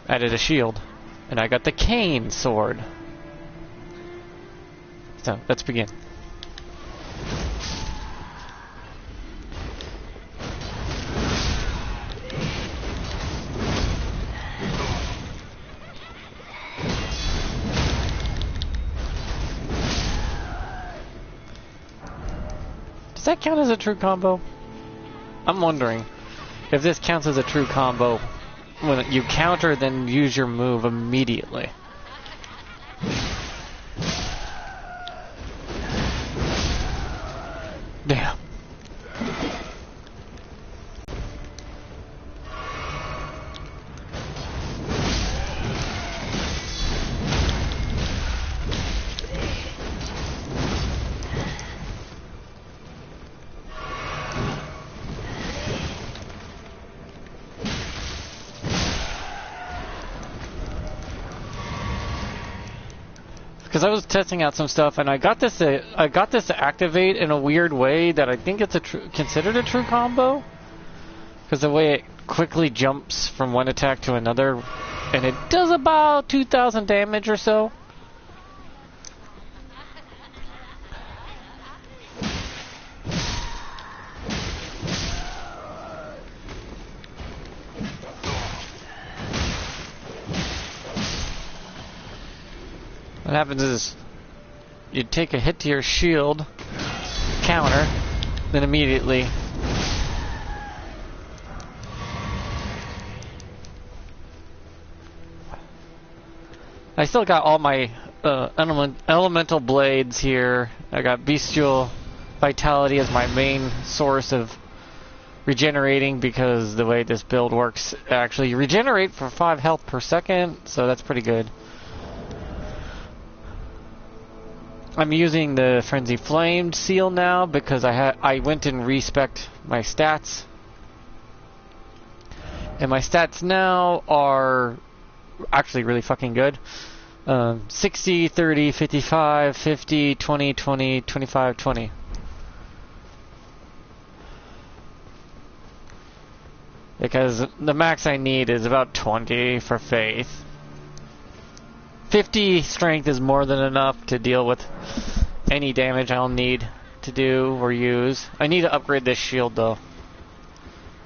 Added a shield. And I got the cane sword. So, let's begin. Does that count as a true combo? I'm wondering if this counts as a true combo when you counter, then use your move immediately. Damn. Because I was testing out some stuff, and I got this to activate in a weird way that I think it's considered a true combo. Because the way it quickly jumps from one attack to another, and it does about 2,000 damage or so. What happens is you take a hit to your shield, counter, then immediately I still got all my elemental blades here. I got bestial vitality as my main source of regenerating, because the way this build works, actually you regenerate for 5 health per second, so that's pretty good. I'm using the Frenzy Flamed seal now because I went and respec'd my stats. And my stats now are actually really fucking good. 60, 30, 55, 50, 20, 20, 25, 20. Because the max I need is about 20 for faith. 50 strength is more than enough to deal with any damage I'll need to do or use. I need to upgrade this shield though.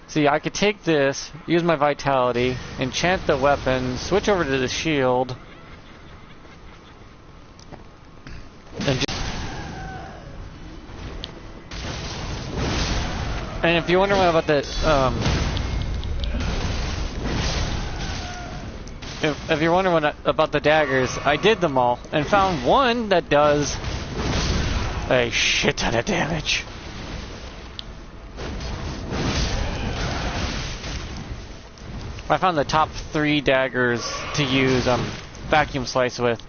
See, I could take this, use my vitality, enchant the weapon, switch over to the shield, and if you're wondering about the If you're wondering about the daggers, I did them all and found one that does a shit ton of damage. I found the top 3 daggers to use vacuum slice with.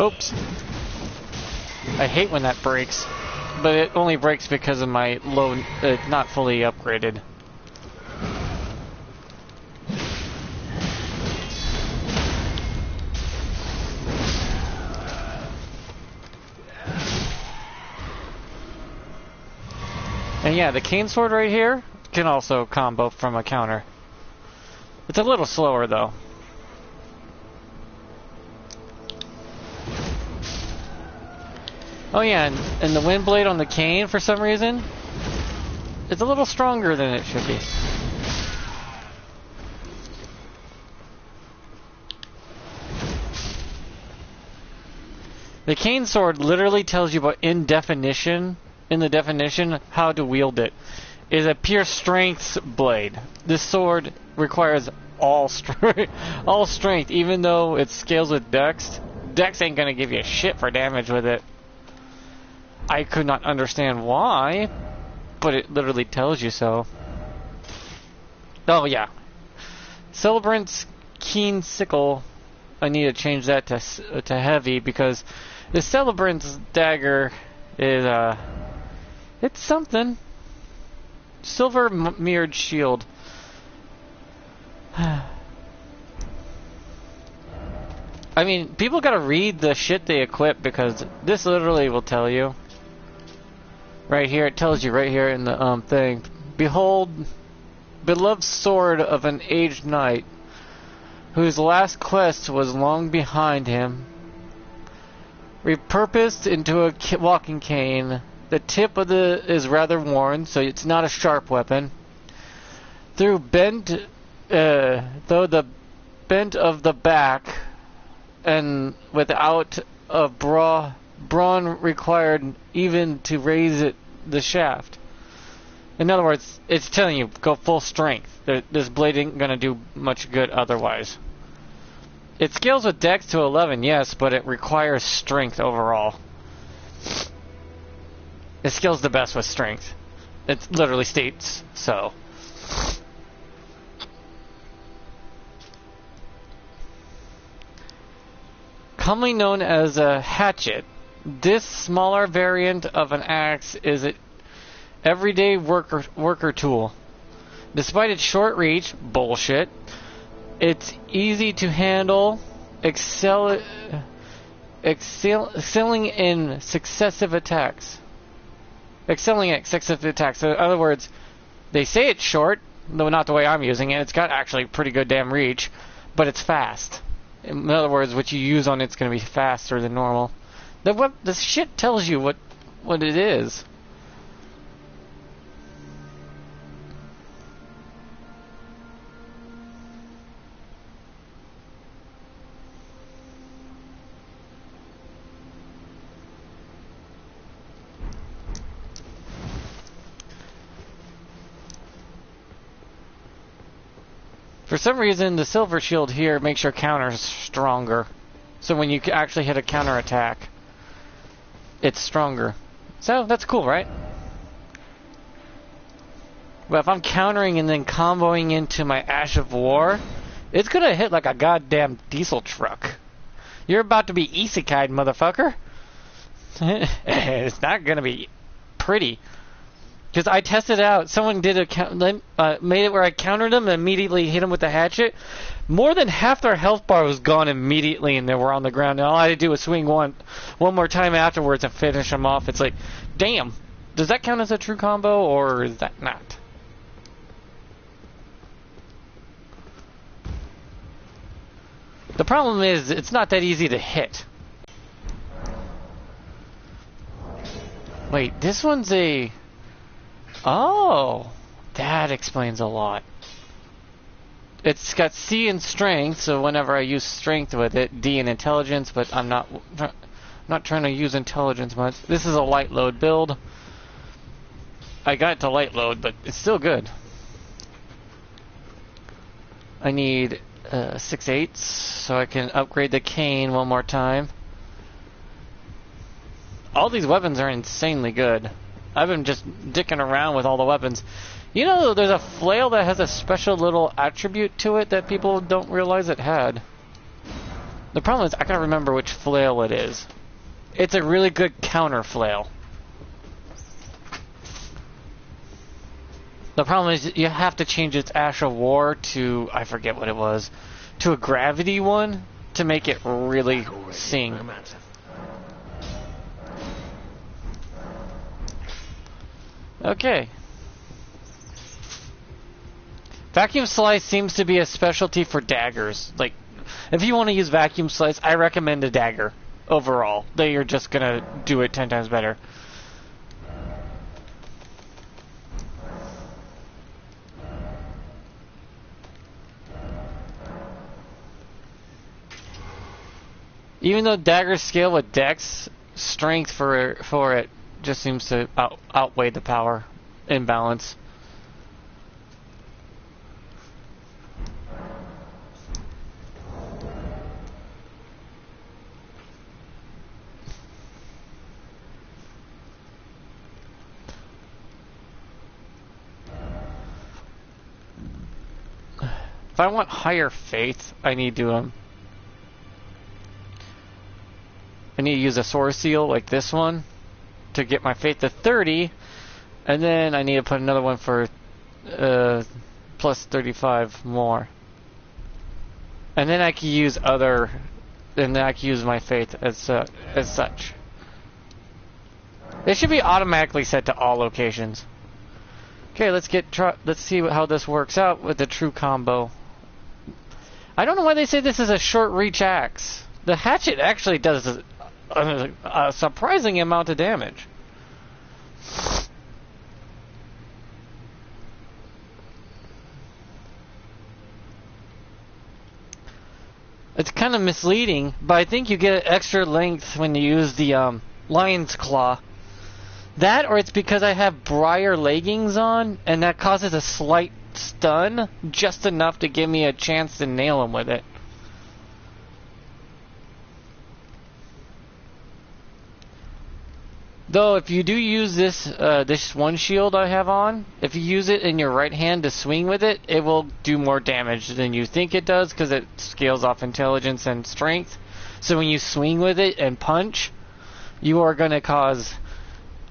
Oops. I hate when that breaks. But it only breaks because of my low, not fully upgraded. And yeah, the cane sword right here can also combo from a counter. It's a little slower though. Oh yeah, and the wind blade on the cane, for some reason, it's a little stronger than it should be. The cane sword literally tells you about in the definition, how to wield it. It is a pure strength blade. This sword requires all strength, even though it scales with dex. Dex ain't gonna give you shit for damage with it. I could not understand why, but it literally tells you so. Oh yeah, Celebrant's Keen Sickle. I need to change that to heavy, because the Celebrant's dagger is it's something. Silver mirrored shield. I mean, people gotta read the shit they equip, because this literally will tell you. Right here, it tells you right here in the thing. Behold, beloved sword of an aged knight, whose last quest was long behind him, repurposed into a walking cane. The tip of the is rather worn, so it's not a sharp weapon. Though the bent of the back, and without a brawn required even to raise the shaft. In other words, it's telling you, go full strength. This blade ain't gonna do much good otherwise. It scales with dex to 11, yes, but it requires strength overall. It scales the best with strength. It literally states so. Commonly known as a hatchet, this smaller variant of an axe is an everyday worker tool. Despite its short reach, bullshit, it's easy to handle, excelling in successive attacks. Excelling at successive attacks. So in other words, they say it's short, though not the way I'm using it. It's got actually pretty good damn reach, but it's fast. In other words, what you use on it's going to be faster than normal. The shit tells you what it is. For some reason, the silver shield here makes your counters stronger. So when you actually hit a counter attack, it's stronger. So that's cool, right? But if I'm countering and then comboing into my Ash of War, it's gonna hit like a goddamn diesel truck. You're about to be isekai'd, motherfucker. It's not gonna be pretty. Because I tested it out. Someone did made it where I countered them and immediately hit them with the hatchet. More than half their health bar was gone immediately, and they were on the ground. And all I had to do was swing one more time afterwards and finish them off. It's like, damn, does that count as a true combo, or is that not? The problem is, it's not that easy to hit. Wait, this one's a... Oh, that explains a lot. It's got C in strength, so whenever I use strength with it, D in intelligence, but I'm not trying to use intelligence much. This is a light load build. I got it to light load, but it's still good. I need 6/8, so I can upgrade the cane one more time. All these weapons are insanely good. I've been just dicking around with all the weapons. You know, there's a flail that has a special little attribute to it that people don't realize it had. The problem is, I gotta remember which flail it is. It's a really good counter flail. The problem is, you have to change its Ash of War to, I forget what it was, to a gravity one to make it really sing. Okay. Vacuum Slice seems to be a specialty for daggers. Like, if you want to use Vacuum Slice, I recommend a dagger overall. They are just gonna do it 10 times better. Even though daggers scale with dex, strength for it just seems to outweigh the power imbalance. If I want higher faith, I need to use a Source Seal like this one to get my faith to 30, and then I need to put another one for plus 35 more. And then I can use my faith as such. It should be automatically set to all locations. Okay, let's see how this works out with the true combo. I don't know why they say this is a short reach axe. The hatchet actually does a surprising amount of damage. It's kind of misleading, but I think you get extra length when you use the lion's claw. That, or it's because I have briar leggings on, and that causes a slight stun, just enough to give me a chance to nail him with it. Though, if you do use this this one shield I have on, if you use it in your right hand to swing with it, it will do more damage than you think it does, because it scales off intelligence and strength. So when you swing with it and punch, you are going to cause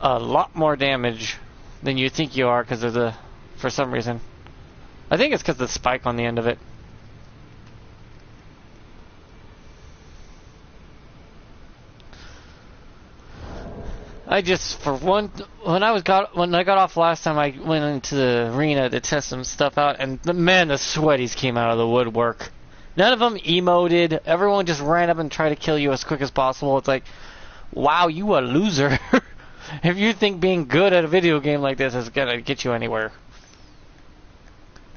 a lot more damage than you think you are because of the, for some reason. I think it's because of the spike on the end of it. I just, for one, when I got off last time, I went into the arena to test some stuff out, and man, the sweaties came out of the woodwork. None of them emoted. Everyone just ran up and tried to kill you as quick as possible. It's like, wow, you a loser. If you think being good at a video game like this is gonna get you anywhere.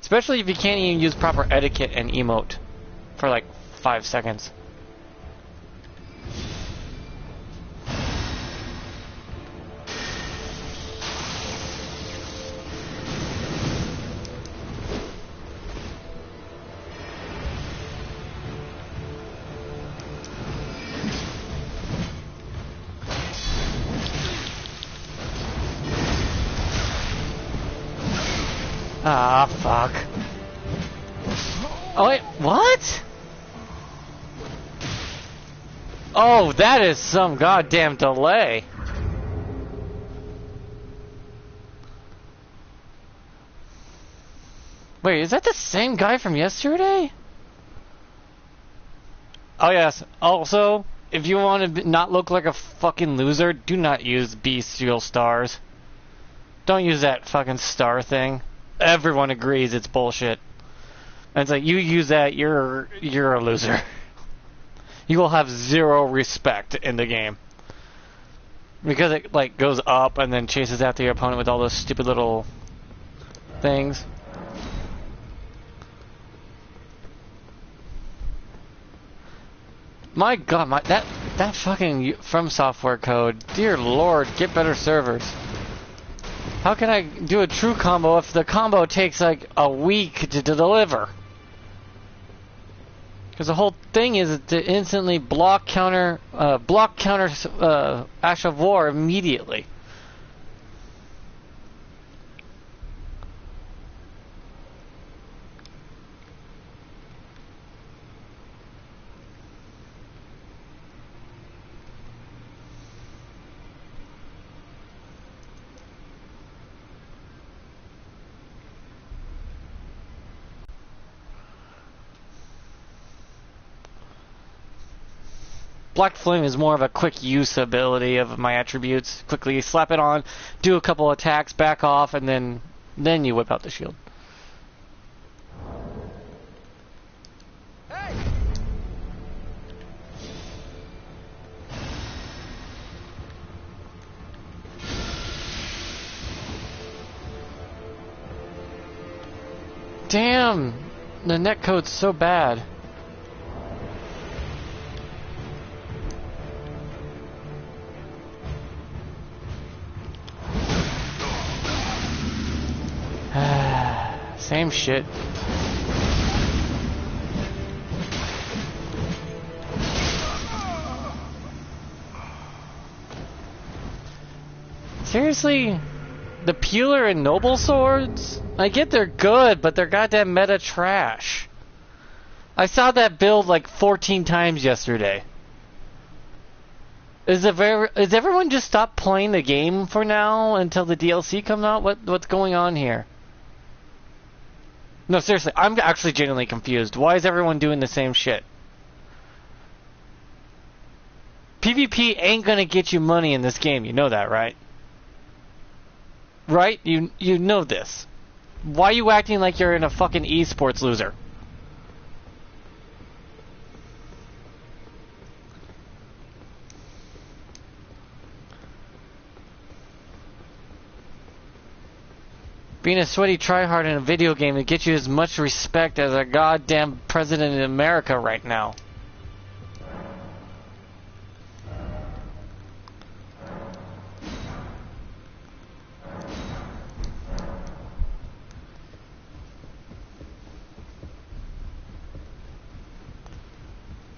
Especially if you can't even use proper etiquette and emote for like 5 seconds. Ah, fuck. Oh, wait, what? Oh, that is some goddamn delay. Wait, is that the same guy from yesterday? Oh, yes. Also, if you want to not look like a fucking loser, do not use bestial stars. Don't use that fucking star thing. Everyone agrees it's bullshit. And it's like, you use that, you're a loser. You will have zero respect in the game. Because it like goes up and then chases after your opponent with all those stupid little things. My god, that fucking From Software code. Dear lord, get better servers. How can I do a true combo if the combo takes like a week to deliver? Because the whole thing is to instantly block counter Ash of War immediately. Black Flame is more of a quick use ability of my attributes. Quickly slap it on, do a couple attacks, back off, and then you whip out the shield. Hey! Damn! The netcode's so bad. Same shit. Seriously? The Peeler and Noble swords? I get they're good, but they're goddamn meta trash. I saw that build like 14 times yesterday. Is everyone just stopped playing the game for now until the DLC comes out? What's going on here? No, seriously, I'm actually genuinely confused. Why is everyone doing the same shit? PvP ain't gonna get you money in this game. You know that, right? Right? You know this. Why are you acting like you're in a fucking esports loser? Being a sweaty tryhard in a video game to get you as much respect as a goddamn president in America right now.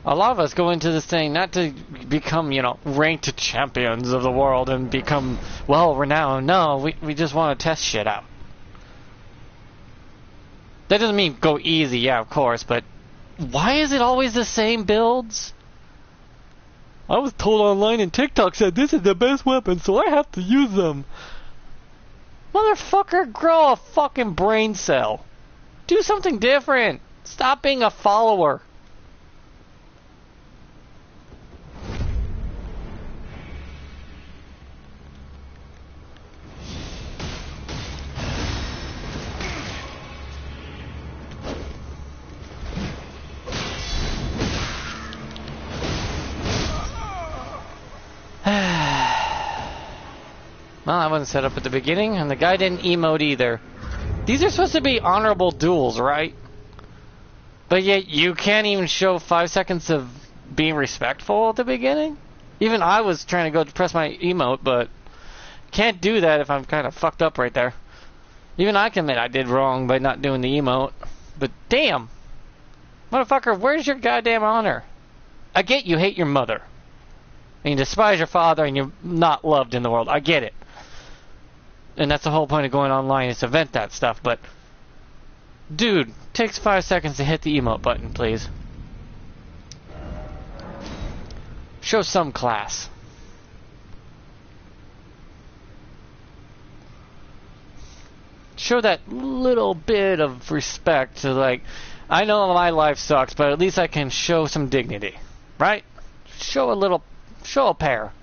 A lot of us go into this thing not to become, you know, ranked champions of the world and become well-renowned. No, we just want to test shit out. That doesn't mean go easy, yeah, of course, but why is it always the same builds? I was told online and TikTok said this is the best weapon, so I have to use them. Motherfucker, grow a fucking brain cell. Do something different. Stop being a follower. Well, I wasn't set up at the beginning, and the guy didn't emote either. These are supposed to be honorable duels, right? But yet, you can't even show 5 seconds of being respectful at the beginning? Even I was trying to go to press my emote, but can't do that if I'm kind of fucked up right there. Even I can admit I did wrong by not doing the emote. But damn! Motherfucker, where's your goddamn honor? I get you hate your mother. And you despise your father, and you're not loved in the world. I get it. And that's the whole point of going online, is to vent that stuff, but dude, takes 5 seconds to hit the emote button, please. Show some class. Show that little bit of respect to, like, I know my life sucks, but at least I can show some dignity, right? Show a pair.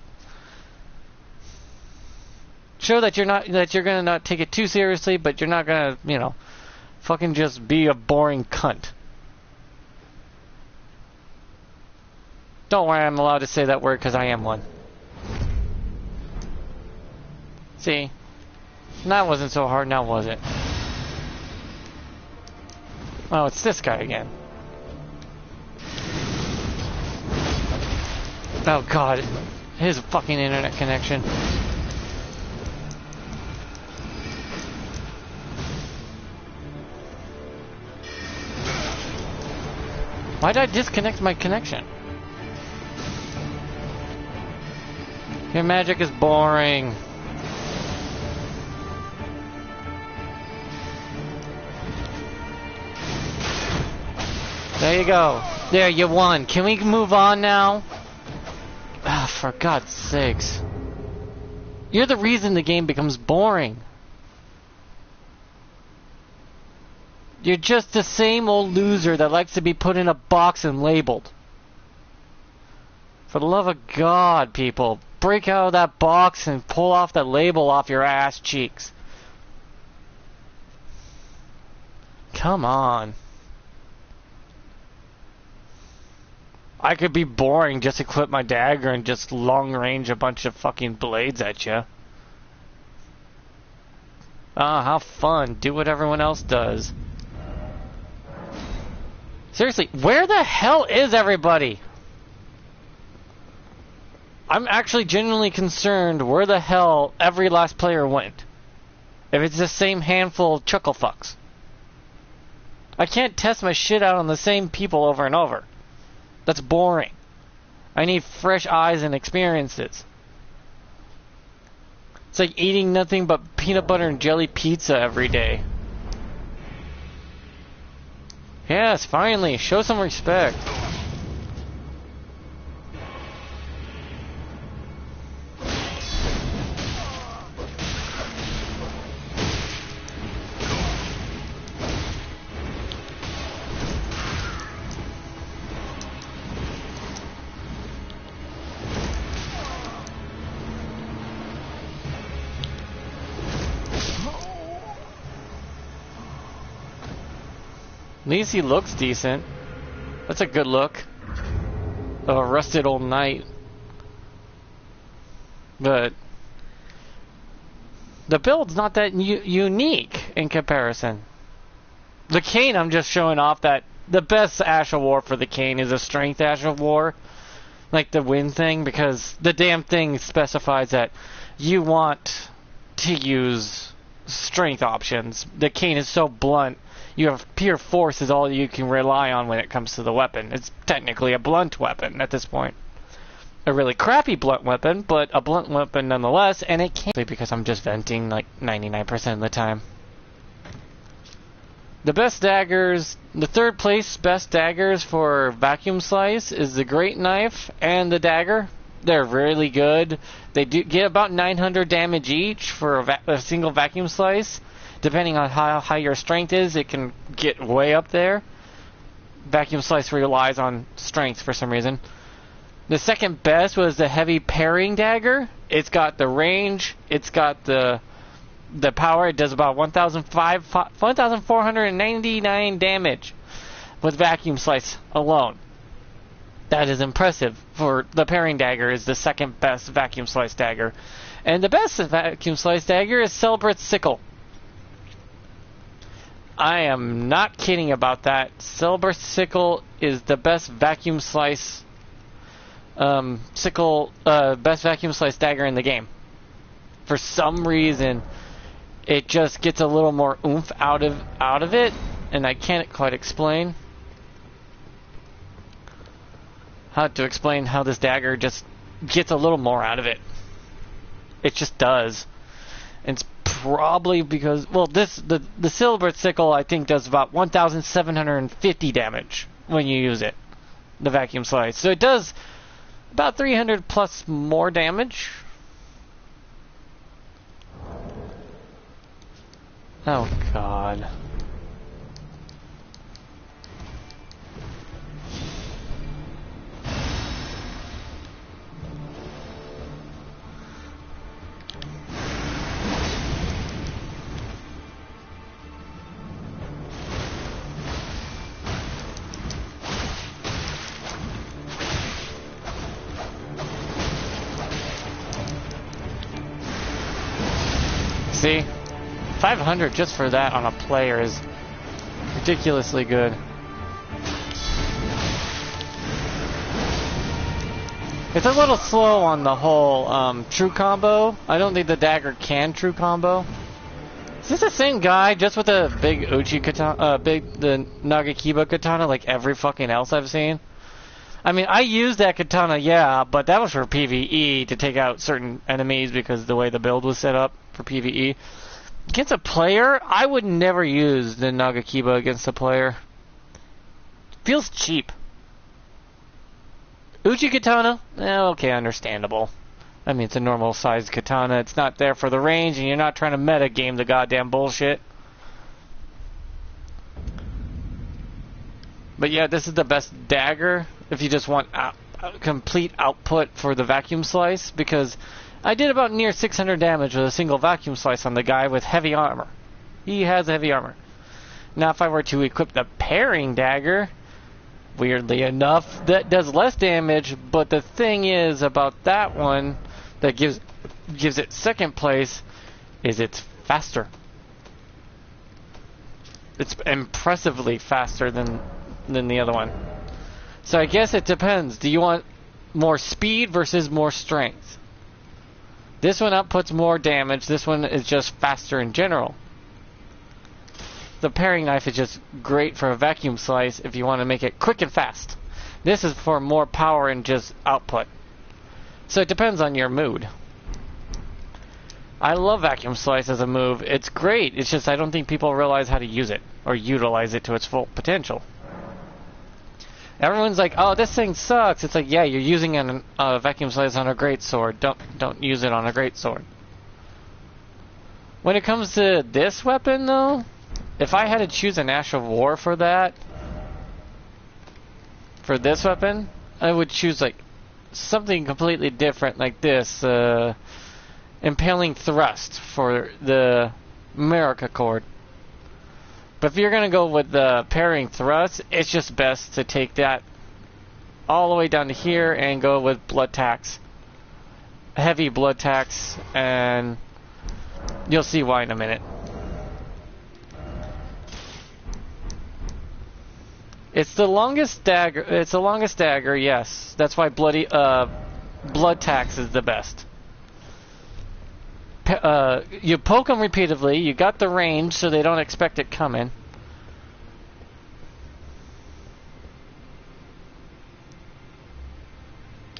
Show that you're gonna not take it too seriously, but you're not gonna, you know, fucking just be a boring cunt. Don't worry, I'm allowed to say that word because I am one. See? That wasn't so hard, now was it? Oh, it's this guy again. Oh god, his fucking internet connection. Why did I disconnect my connection? Your magic is boring. There you go. There, you won. Can we move on now? Ah, for God's sakes. You're the reason the game becomes boring. You're just the same old loser that likes to be put in a box and labeled. For the love of God, people, break out of that box and pull off that label off your ass cheeks. Come on. I could be boring, just equip my dagger and just long range a bunch of fucking blades at you. Ah, how fun. Do what everyone else does. Seriously, where the hell is everybody? I'm actually genuinely concerned where the hell every last player went. If it's the same handful of chuckle fucks. I can't test my shit out on the same people over and over. That's boring. I need fresh eyes and experiences. It's like eating nothing but peanut butter and jelly pizza every day. Yes, finally, show some respect. At least he looks decent. That's a good look. Of a rusted old knight. But the build's not that unique in comparison. The cane, I'm just showing off that the best Ash of War for the cane is a strength Ash of War. Like the wind thing, because the damn thing specifies that you want to use strength options. The cane is so blunt. You have pure force is all you can rely on when it comes to the weapon. It's technically a blunt weapon at this point. A really crappy blunt weapon, but a blunt weapon nonetheless, and it can't be because I'm just venting like 99% of the time. The best daggers, the third place best daggers for vacuum slice is the great knife and the dagger. They're really good. They do get about 900 damage each for a single vacuum slice. Depending on how high your strength is, it can get way up there. Vacuum slice relies on strength for some reason. The second best was the heavy parrying dagger. It's got the range. It's got the power. It does about 1,499 damage with vacuum slice alone. That is impressive. For the parrying dagger is the second best vacuum slice dagger. And the best vacuum slice dagger is Celebrate's sickle. I am not kidding about that. Celebrate's sickle is the best vacuum slice best vacuum slice dagger in the game. For some reason, it just gets a little more oomph out of it, and I can't quite explain how to explain how this dagger just gets a little more out of it. It just does. It's probably because, well, the Celebrate sickle I think does about 1,750 damage when you use it, the vacuum slice. So it does about 300 plus more damage. Oh God. See? 500 just for that on a player is ridiculously good. It's a little slow on the whole true combo. I don't think the dagger can true combo. Is this the same guy just with a big Uchi katana, the Nagakiba katana like every fucking else I've seen? I mean, I used that katana, yeah, but that was for PvE to take out certain enemies because the way the build was set up for PvE. Against a player, I would never use the Nagakiba against a player. Feels cheap. Uchi katana? Okay, understandable. I mean, it's a normal sized katana. It's not there for the range, and you're not trying to meta game the goddamn bullshit. But yeah, this is the best dagger if you just want complete output for the vacuum slice, because I did about near 600 damage with a single vacuum slice on the guy with heavy armor. He has heavy armor. Now, if I were to equip the parrying dagger, weirdly enough, that does less damage, but the thing is about that one that gives it second place is it's faster. It's impressively faster than the other one. So I guess it depends. Do you want more speed versus more strength? This one outputs more damage. This one is just faster in general. The parrying knife is just great for a vacuum slice if you want to make it quick and fast. This is for more power and just output. So it depends on your mood. I love vacuum slice as a move. It's great. It's just I don't think people realize how to use it or utilize it to its full potential. Everyone's like, "Oh, this thing sucks." It's like, yeah, you're using a vacuum slice on a greatsword. Don't use it on a greatsword. When it comes to this weapon, though, if I had to choose an Ash of War for that, for this weapon, I would choose like something completely different, like this Impaling Thrust for the America Cord. But if you're gonna go with the parrying thrust, it's just best to take that all the way down to here and go with blood tax. Heavy blood tax, and you'll see why in a minute. It's the longest dagger. It's the longest dagger, yes. That's why blood tax is the best. You poke them repeatedly. You got the range, so they don't expect it coming.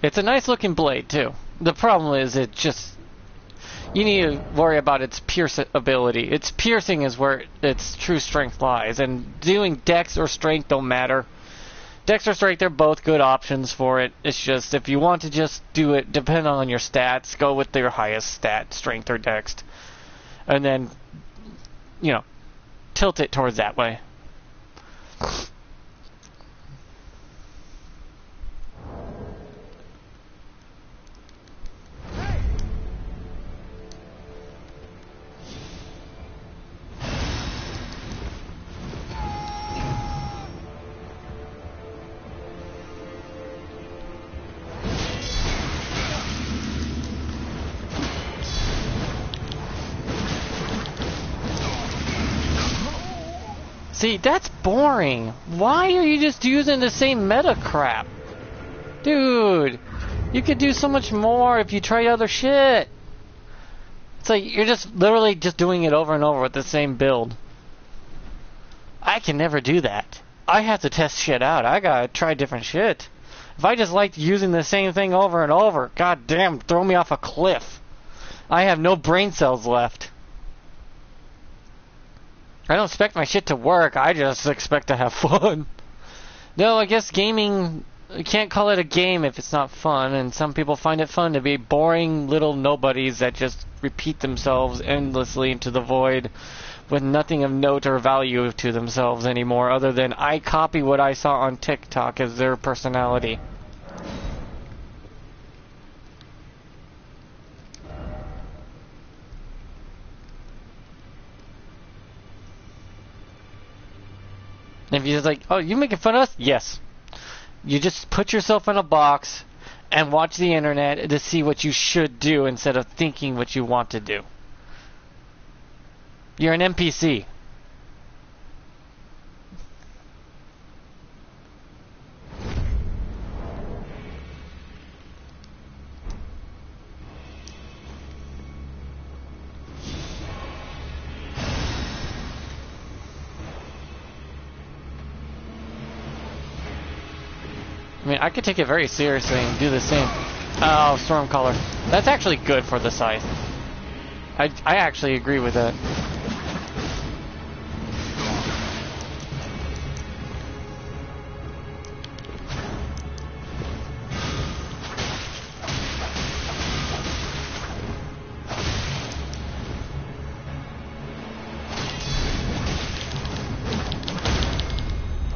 It's a nice looking blade too. The problem is it just, you need to worry about its pierce ability. Its piercing is where its true strength lies, and doing dex or strength don't matter. Dex or strength, they're both good options for it. It's just, if you want to just do it, depending on your stats, go with your highest stat, strength or dex. And then, you know, tilt it towards that way. See, that's boring. Why are you just using the same meta crap? Dude, you could do so much more if you try other shit. It's like you're just literally just doing it over and over with the same build. I can never do that. I have to test shit out. I gotta try different shit. If I just liked using the same thing over and over, god damn, throw me off a cliff. I have no brain cells left. I don't expect my shit to work, I just expect to have fun. No, I guess gaming, you can't call it a game if it's not fun, and some people find it fun to be boring little nobodies that just repeat themselves endlessly into the void with nothing of note or value to themselves anymore other than I copy what I saw on TikTok as their personality. If you're just like, oh, you making fun of us? Yes. You just put yourself in a box and watch the internet to see what you should do instead of thinking what you want to do. You're an NPC. I mean, I could take it very seriously and do the same. Oh, Stormcaller. That's actually good for the scythe. I actually agree with that.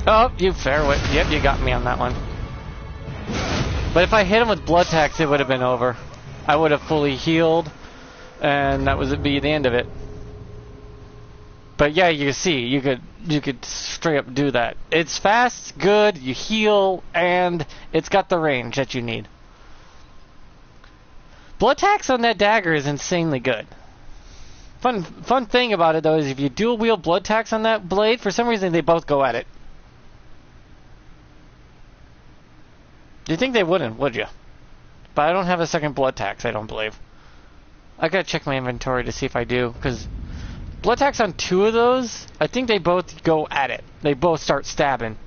Oh, you fair wit. Yep, you got me on that one. But if I hit him with blood tax, it would have been over. I would have fully healed, and that would be the end of it. But yeah, you see, you could straight up do that. It's fast, good, you heal, and it's got the range that you need. Blood tax on that dagger is insanely good. Fun thing about it though is if you dual wield blood tax on that blade, for some reason they both go at it. You'd think they wouldn't, would you? But I don't have a second blood tax, I don't believe. I gotta check my inventory to see if I do, because blood tax on two of those, I think they both go at it. They both start stabbing.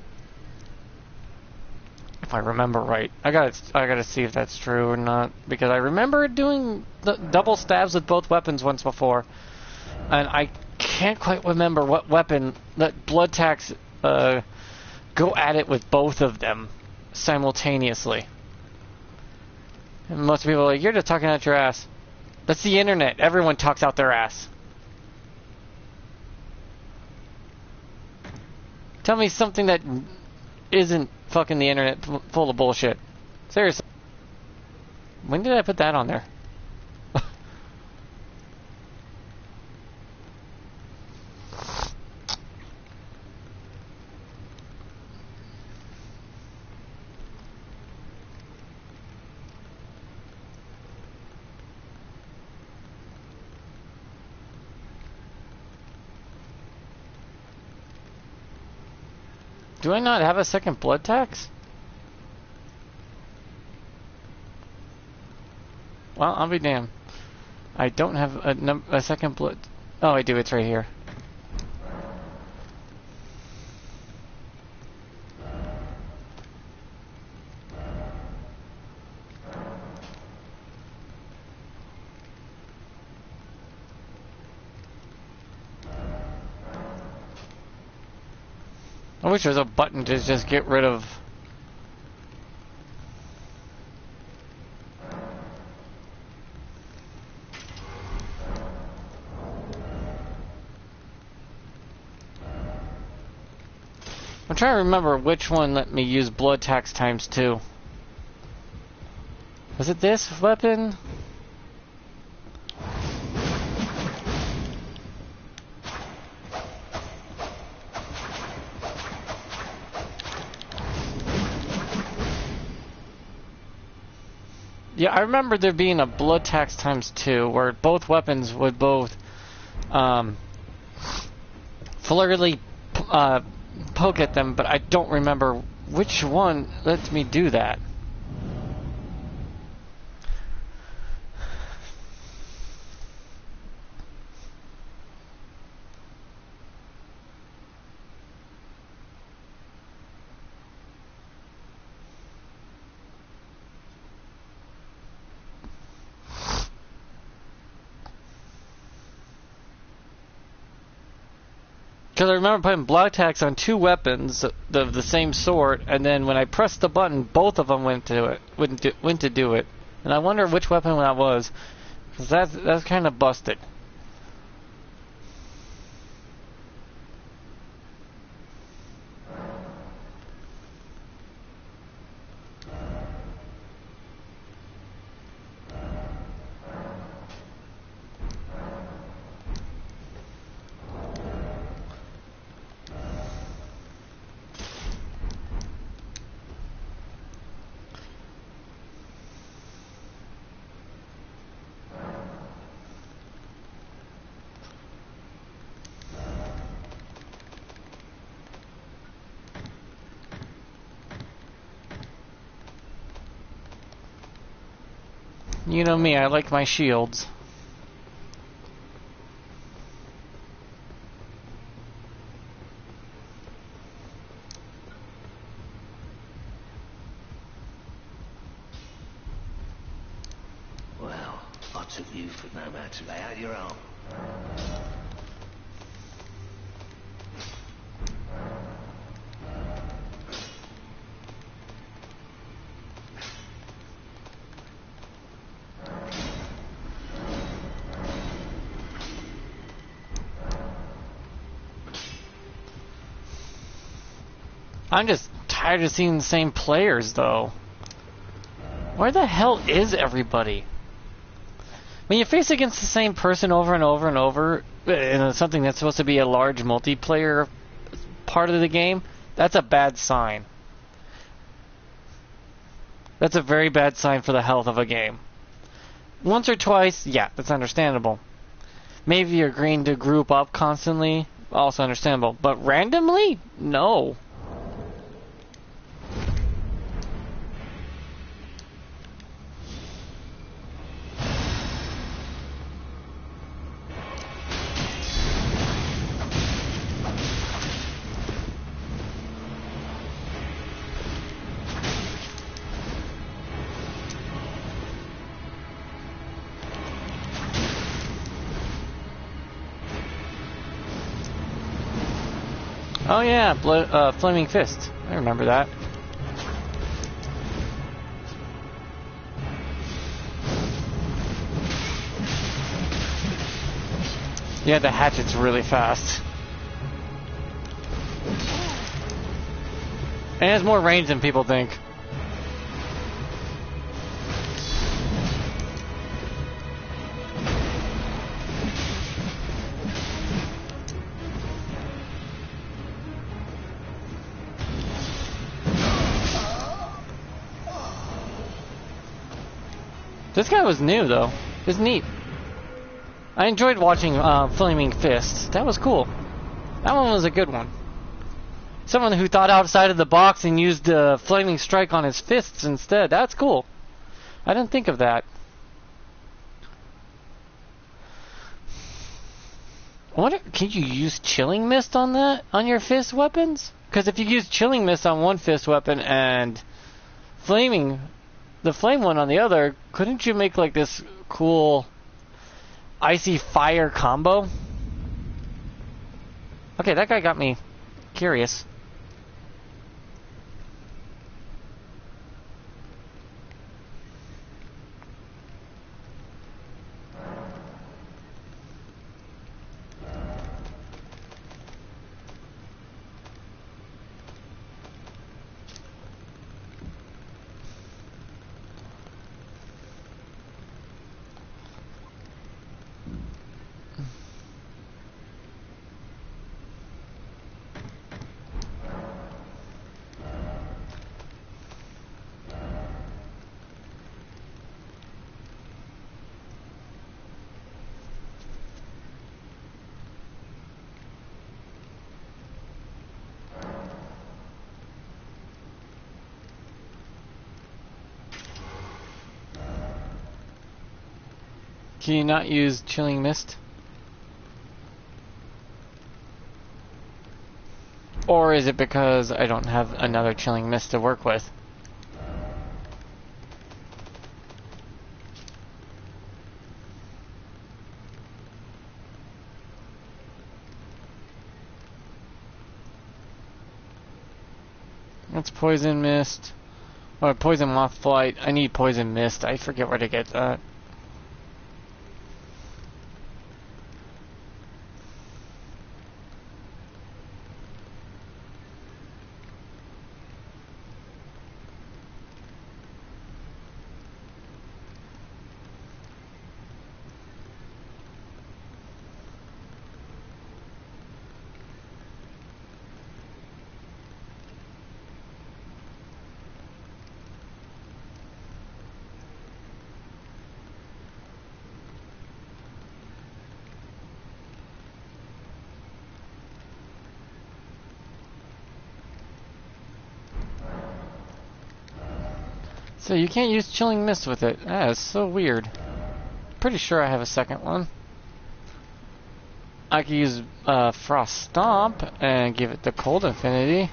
If I remember right. I gotta see if that's true or not, because I remember doing the double stabs with both weapons once before, and I can't quite remember what weapon that blood tax go at it with both of them simultaneously. And most people are like, you're just talking out your ass. That's the internet. Everyone talks out their ass. Tell me something that isn't fucking the internet full of bullshit. Seriously. When did I put that on there? Do I not have a second blood tax? Well, I'll be damned. I don't have a second blood... Oh, I do. It's right here. I wish there was a button to just get rid of... I'm trying to remember which one let me use blood tax times 2. Was it this weapon? Yeah, I remember there being a blood tax times 2 where both weapons would both flurriedly poke at them, but I don't remember which one lets me do that. Because I remember putting blood tax on 2 weapons of the same sort, and then when I pressed the button, both of them went to do it. And I wonder which weapon that was, because that's kind of busted. You know me, I like my shields. Well, I took you for no man to lay out your arm. I'm just tired of seeing the same players, though. Where the hell is everybody? When you face against the same person over and over and over, in something that's supposed to be a large multiplayer part of the game, that's a bad sign. That's a very bad sign for the health of a game. Once or twice, yeah, that's understandable. Maybe you're agreeing to group up constantly, also understandable. But randomly? No. Oh yeah, Flaming Fist. I remember that. Yeah, the hatchet's really fast. And it has more range than people think. This guy was new, though. It's neat. I enjoyed watching Flaming Fist. That was cool. That one was a good one. Someone who thought outside of the box and used the flaming strike on his fists instead. That's cool. I didn't think of that. I wonder, can you use chilling mist on that? On your fist weapons? Because if you use chilling mist on one fist weapon and the flame one on the other, couldn't you make like this cool icy fire combo? Okay, that guy got me curious. Can you not use chilling mist? Or is it because I don't have another chilling mist to work with? That's poison mist. Or poison moth flight. I need poison mist. I forget where to get that. So you can't use chilling mist with it. That is so weird. Pretty sure I have a second one. I could use Frost Stomp and give it the cold affinity.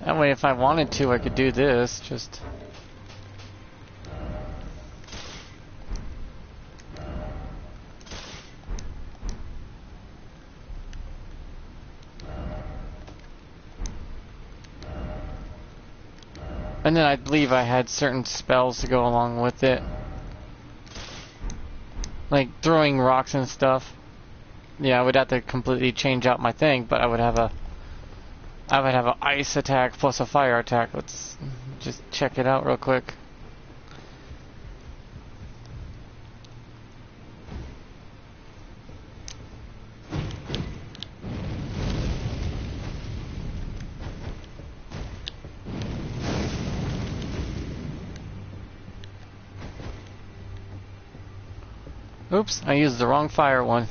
That way if I wanted to I could do this, just... And then I believe I had certain spells to go along with it. Like throwing rocks and stuff. Yeah, I would have to completely change out my thing, but I would have an ice attack plus a fire attack. Let's just check it out real quick. Oops, I used the wrong fire one.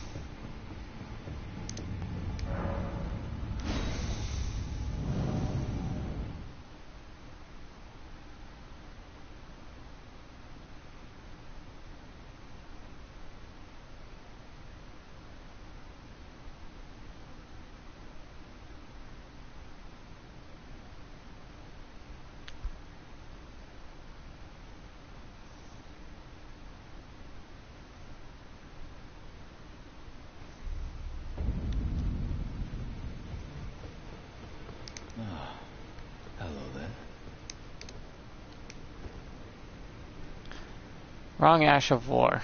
Wrong Ash of War.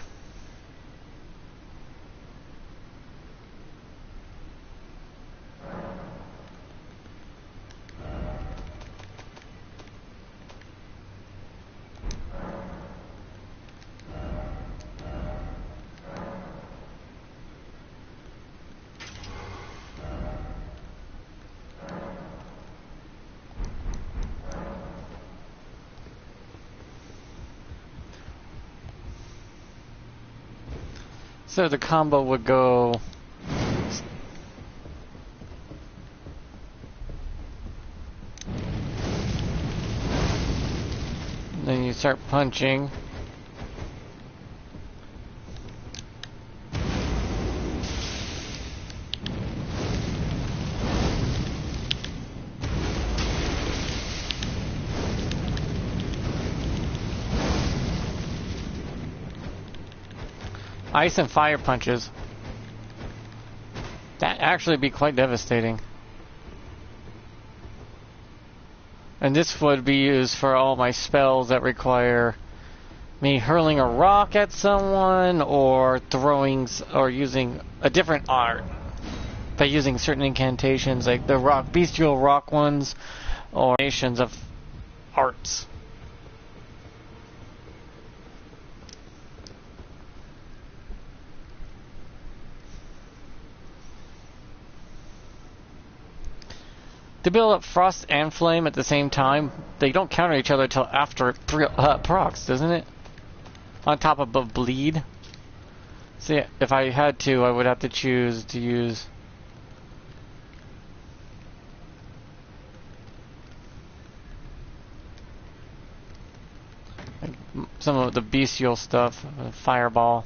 So the combo would go... Then you start punching. Ice and fire punches. That actually be quite devastating. And this would be used for all my spells that require me hurling a rock at someone or throwing or using a different art by using certain incantations like the bestial rock ones or nations of arts. To build up Frost and Flame at the same time, they don't counter each other till after procs, doesn't it? On top of Bleed. So yeah, if I had to, I would have to choose to use... like some of the bestial stuff, Fireball.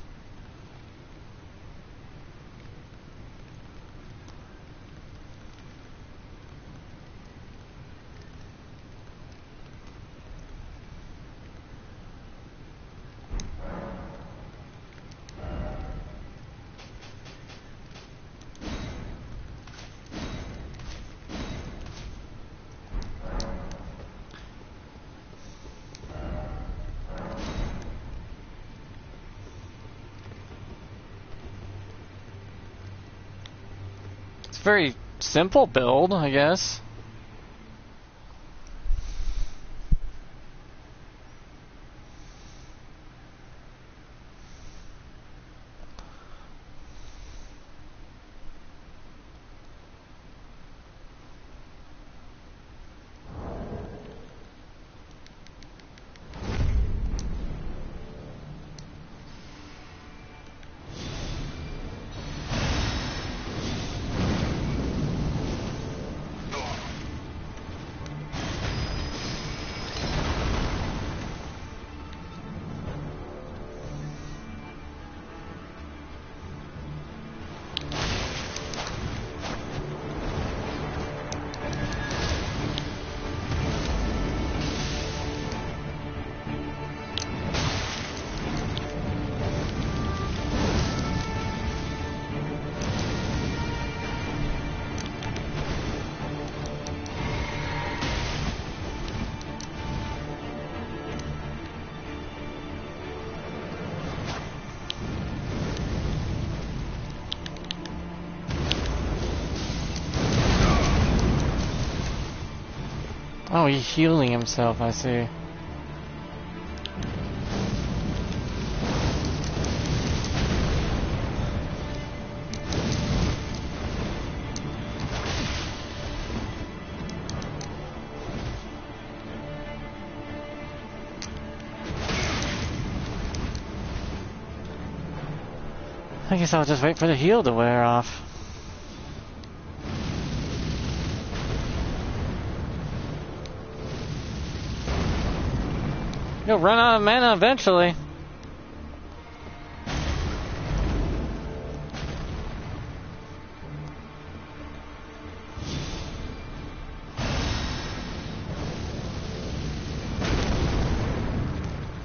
Very simple build, I guess. Oh, he's healing himself, I see. I guess I'll just wait for the heal to wear off. You'll run out of mana eventually.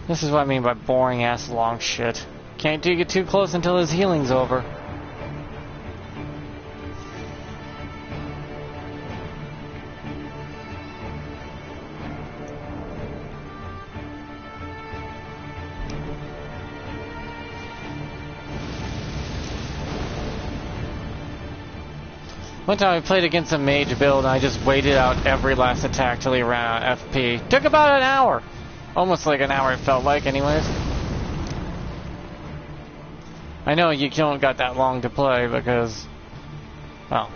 This is what I mean by boring ass long shit. Can't get too close until his healing's over. One time I played against a mage build and I just waited out every last attack till he ran out of FP. Took about an hour. Almost like an hour it felt like anyways. I know you don't got that long to play because, well.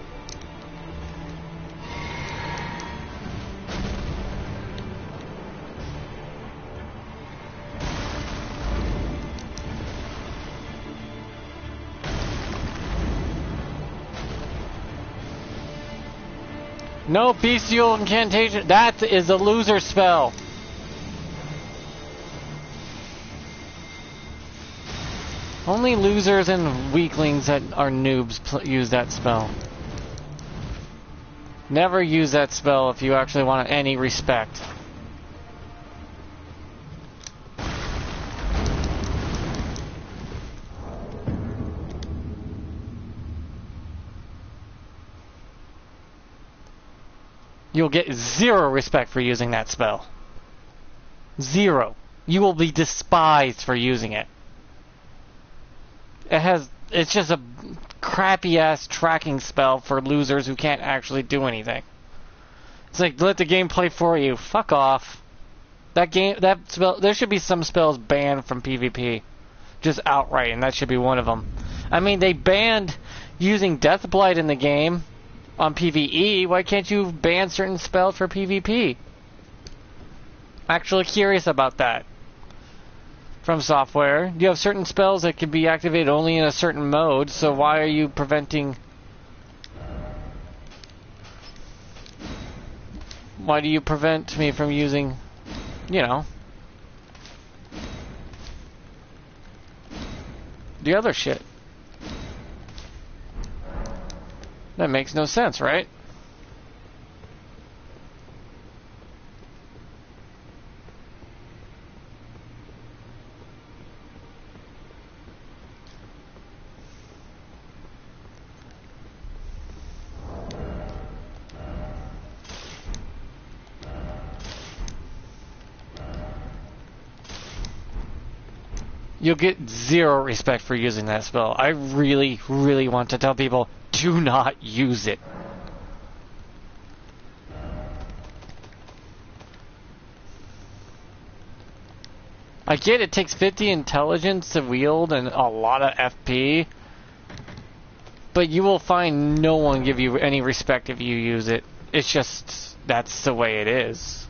No bestial incantation. That is a loser spell. Only losers and weaklings that are noobs use that spell. Never use that spell if you actually want any respect. You'll get 0 respect for using that spell. 0. You will be despised for using it. It's just a crappy ass tracking spell for losers who can't actually do anything. It's like, let the game play for you. Fuck off. That spell, there should be some spells banned from PvP. Just outright, and that should be one of them. I mean, they banned using Deathblight in the game on PvE. Why can't you ban certain spells for PvP? Actually curious about that. From software, you have certain spells that can be activated only in a certain mode, so why are you preventing... Why do you prevent me from using, you know, the other shit? That makes no sense, right? You'll get 0 respect for using that spell. I really, really want to tell people, do not use it. I get it takes 50 intelligence to wield and a lot of FP, but you will find no one give you any respect if you use it. It's just, that's the way it is.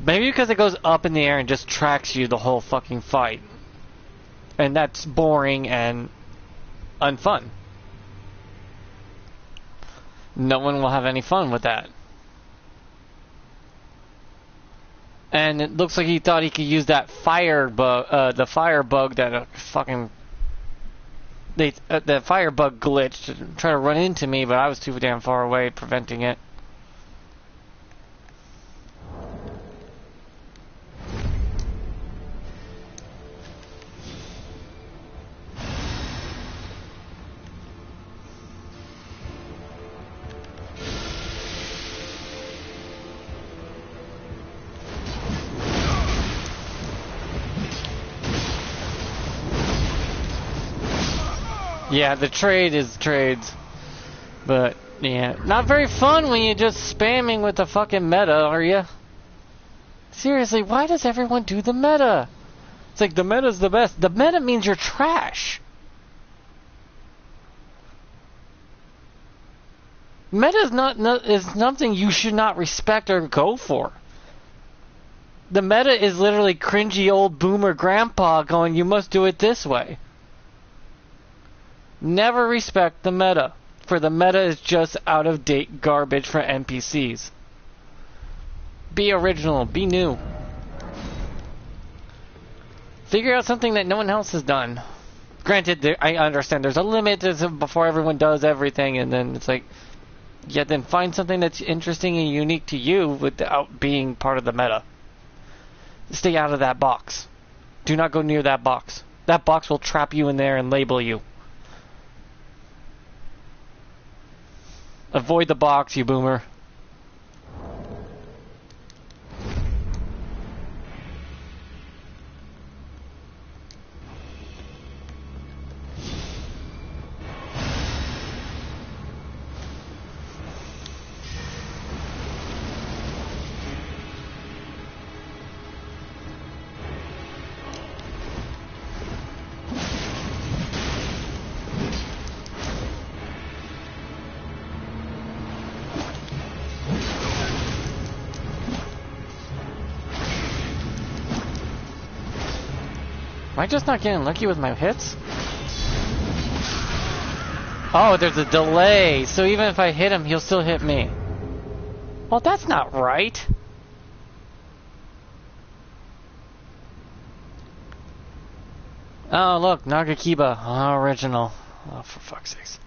Maybe because it goes up in the air and just tracks you the whole fucking fight. And that's boring and unfun. No one will have any fun with that. And it looks like he thought he could use that fire bug, the fire bug that fucking... the fire bug glitch to try to run into me, but I was too damn far away preventing it. Yeah, the trade is trades. But, yeah. Not very fun when you're just spamming with the fucking meta, are you? Seriously, why does everyone do the meta? It's like, the meta's the best. The meta means you're trash. Meta is something you should not respect or go for. The meta is literally cringy old boomer grandpa going, you must do it this way. Never respect the meta, for the meta is just out-of-date garbage for NPCs. Be original, be new. Figure out something that no one else has done. Granted, I understand there's a limit before everyone does everything, and then it's like, yeah, then find something that's interesting and unique to you without being part of the meta. Stay out of that box. Do not go near that box. That box will trap you in there and label you. Avoid the box, you boomer. Am I just not getting lucky with my hits? Oh, there's a delay, so even if I hit him, he'll still hit me. Well, that's not right. Oh, look, Nagakiba. Oh, original. Oh, for fuck's sakes.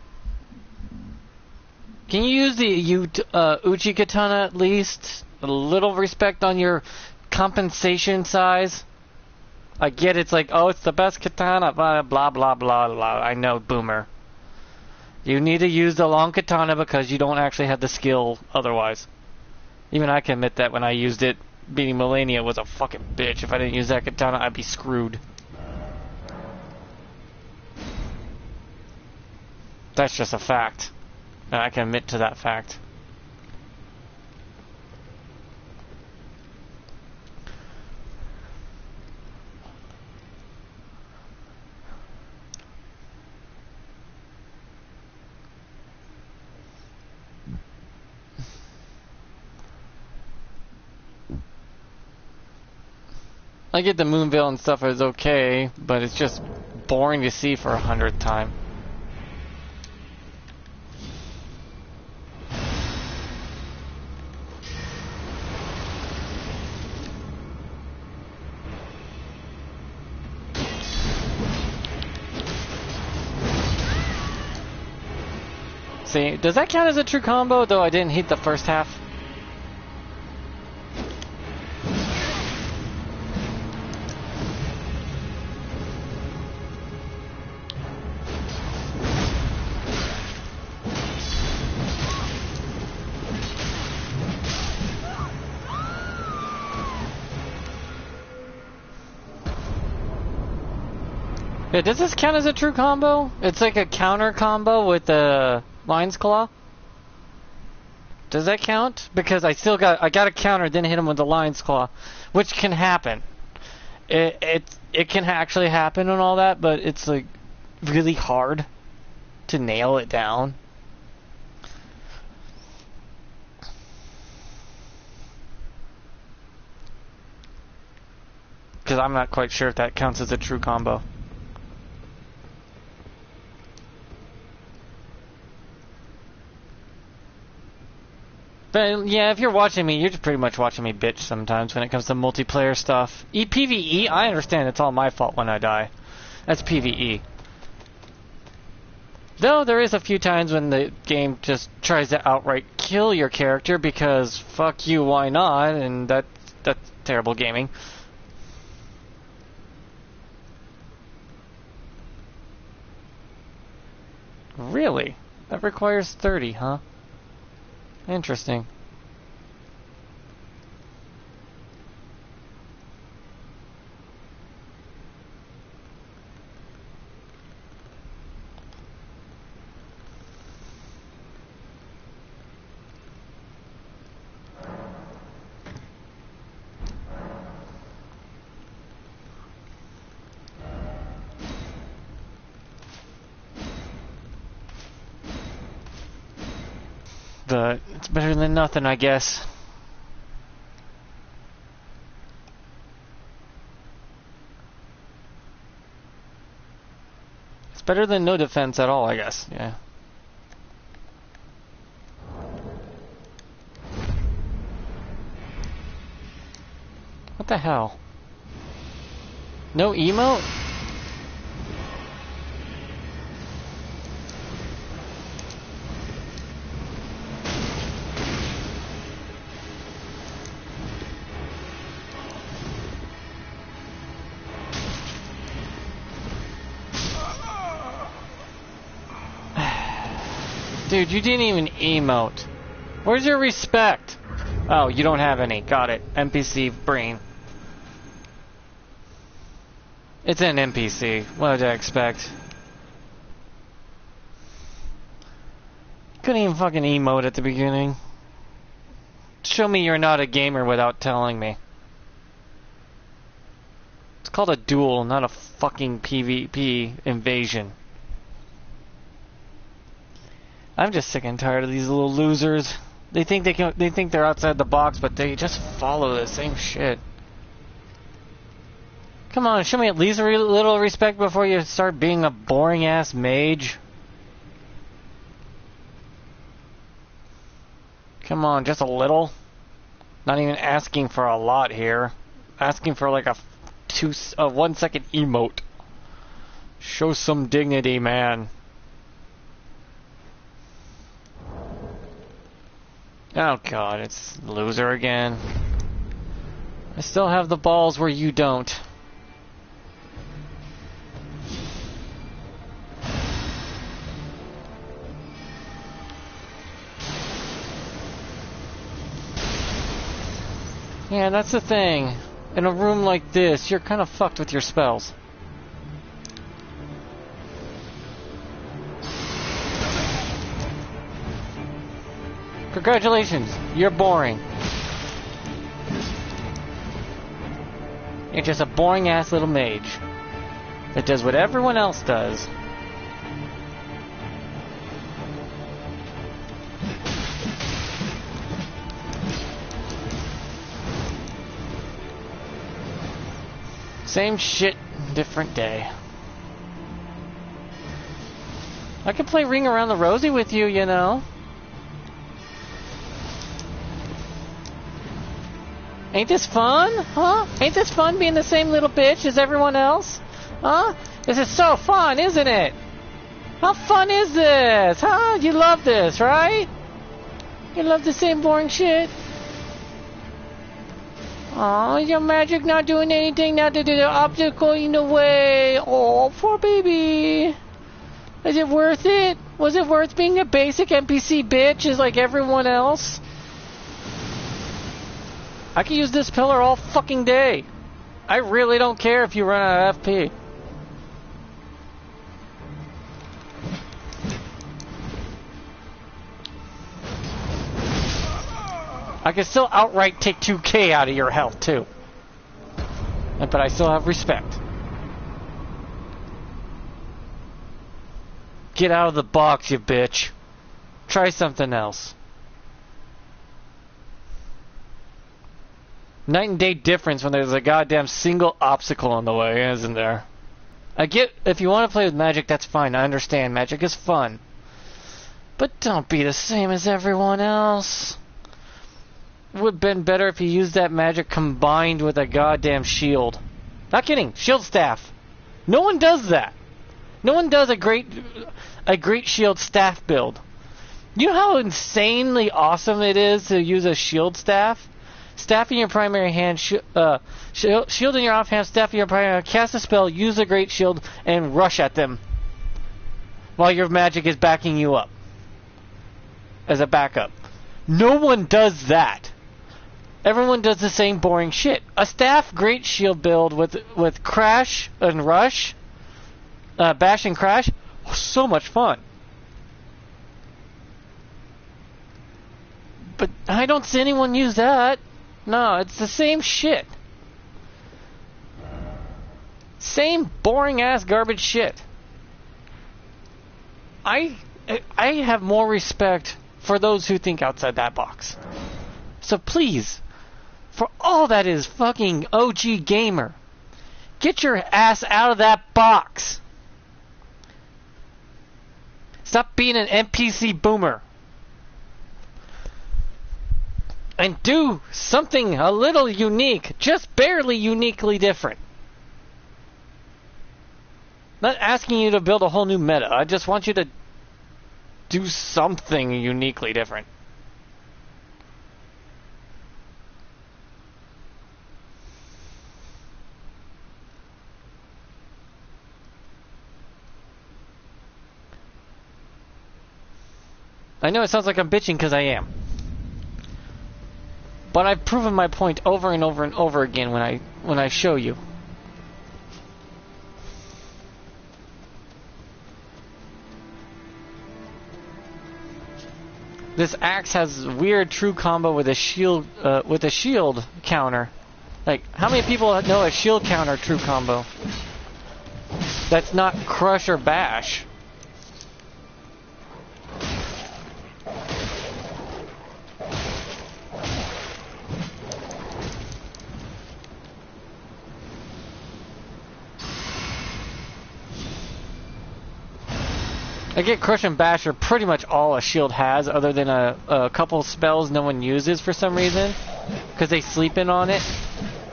Can you use the Uchi Katana at least? A little respect on your compensation size? I get it's like, oh, it's the best katana, blah, blah, blah, blah, blah. I know, boomer. You need to use the long katana because you don't actually have the skill otherwise. Even I can admit that when I used it, beating Melania was a fucking bitch. If I didn't use that katana, I'd be screwed. That's just a fact. And I can admit to that fact. I get the Moonveil and stuff is okay, but it's just boring to see for 100th time. See, does that count as a true combo, though I didn't hit the first half? Yeah, does this count as a true combo? It's like a counter combo with the Lion's Claw? Does that count? Because I got a counter, then hit him with the Lion's Claw, which can happen. It can actually happen and all that, but it's like really hard to nail it down. Because I'm not quite sure if that counts as a true combo. But yeah, if you're watching me, you're just pretty much watching me bitch sometimes when it comes to multiplayer stuff. PvE, I understand it's all my fault when I die. That's PvE. Though there is a few times when the game just tries to outright kill your character because fuck you, why not? And that's terrible gaming. Really? That requires 30, huh? Interesting. But it's better than nothing, I guess. It's better than no defense at all, I guess. Yeah. What the hell? No emote? Dude, you didn't even emote. Where's your respect? Oh, you don't have any. Got it. NPC brain. It's an NPC. What did I expect? Couldn't even fucking emote at the beginning. Show me you're not a gamer without telling me. It's called a duel, not a fucking PvP invasion. I'm just sick and tired of these little losers. They think they're outside the box, but they just follow the same shit. Come on, show me at least a little respect before you start being a boring ass mage. Come on, just a little. Not even asking for a lot here. Asking for like a 1 second emote. Show some dignity, man. Oh god, it's loser again. I still have the balls where you don't. Yeah, that's the thing. In a room like this, you're kind of fucked with your spells. Congratulations, you're boring. You're just a boring ass little mage that does what everyone else does. Same shit, different day. I could play Ring Around the Rosie with you, you know. Ain't this fun? Huh? Ain't this fun being the same little bitch as everyone else? Huh? This is so fun, isn't it? How fun is this? Huh? You love this, right? You love the same boring shit? Aw, your magic not doing anything, not to do the obstacle in the way. Oh, poor baby. Is it worth it? Was it worth being a basic NPC bitch just like everyone else? I can use this pillar all fucking day. I really don't care if you run out of FP. I can still outright take 2k out of your health too. But I still have respect. Get out of the box, you bitch. Try something else. Night and day difference when there's a goddamn single obstacle in the way, isn't there? I get, if you want to play with magic, that's fine. I understand. Magic is fun. But don't be the same as everyone else. It would have been better if you used that magic combined with a goddamn shield. Not kidding. Shield staff. No one does that. No one does a great shield staff build. You know how insanely awesome it is to use a shield staff? Staff in your primary hand, shield in your offhand, staff in your primary hand, cast a spell, use a great shield, and rush at them while your magic is backing you up as a backup. No one does that. Everyone does the same boring shit. A staff great shield build with crash and rush, bash and crash, so much fun. But I don't see anyone use that. No, it's the same shit. Same boring ass garbage shit. I have more respect for those who think outside that box. So please, for all that is fucking OG gamer, get your ass out of that box. Stop being an NPC boomer. And do something a little unique, just barely uniquely different. Not asking you to build a whole new meta. I just want you to do something uniquely different. I know it sounds like I'm bitching because I am. But I've proven my point over and over and over again when I show you. This axe has weird true combo with a shield counter. Like, how many people know a shield counter true combo? That's not crush or bash. I get Crush and Bash are pretty much all a shield has, other than a couple spells no one uses for some reason, because they sleep in on it.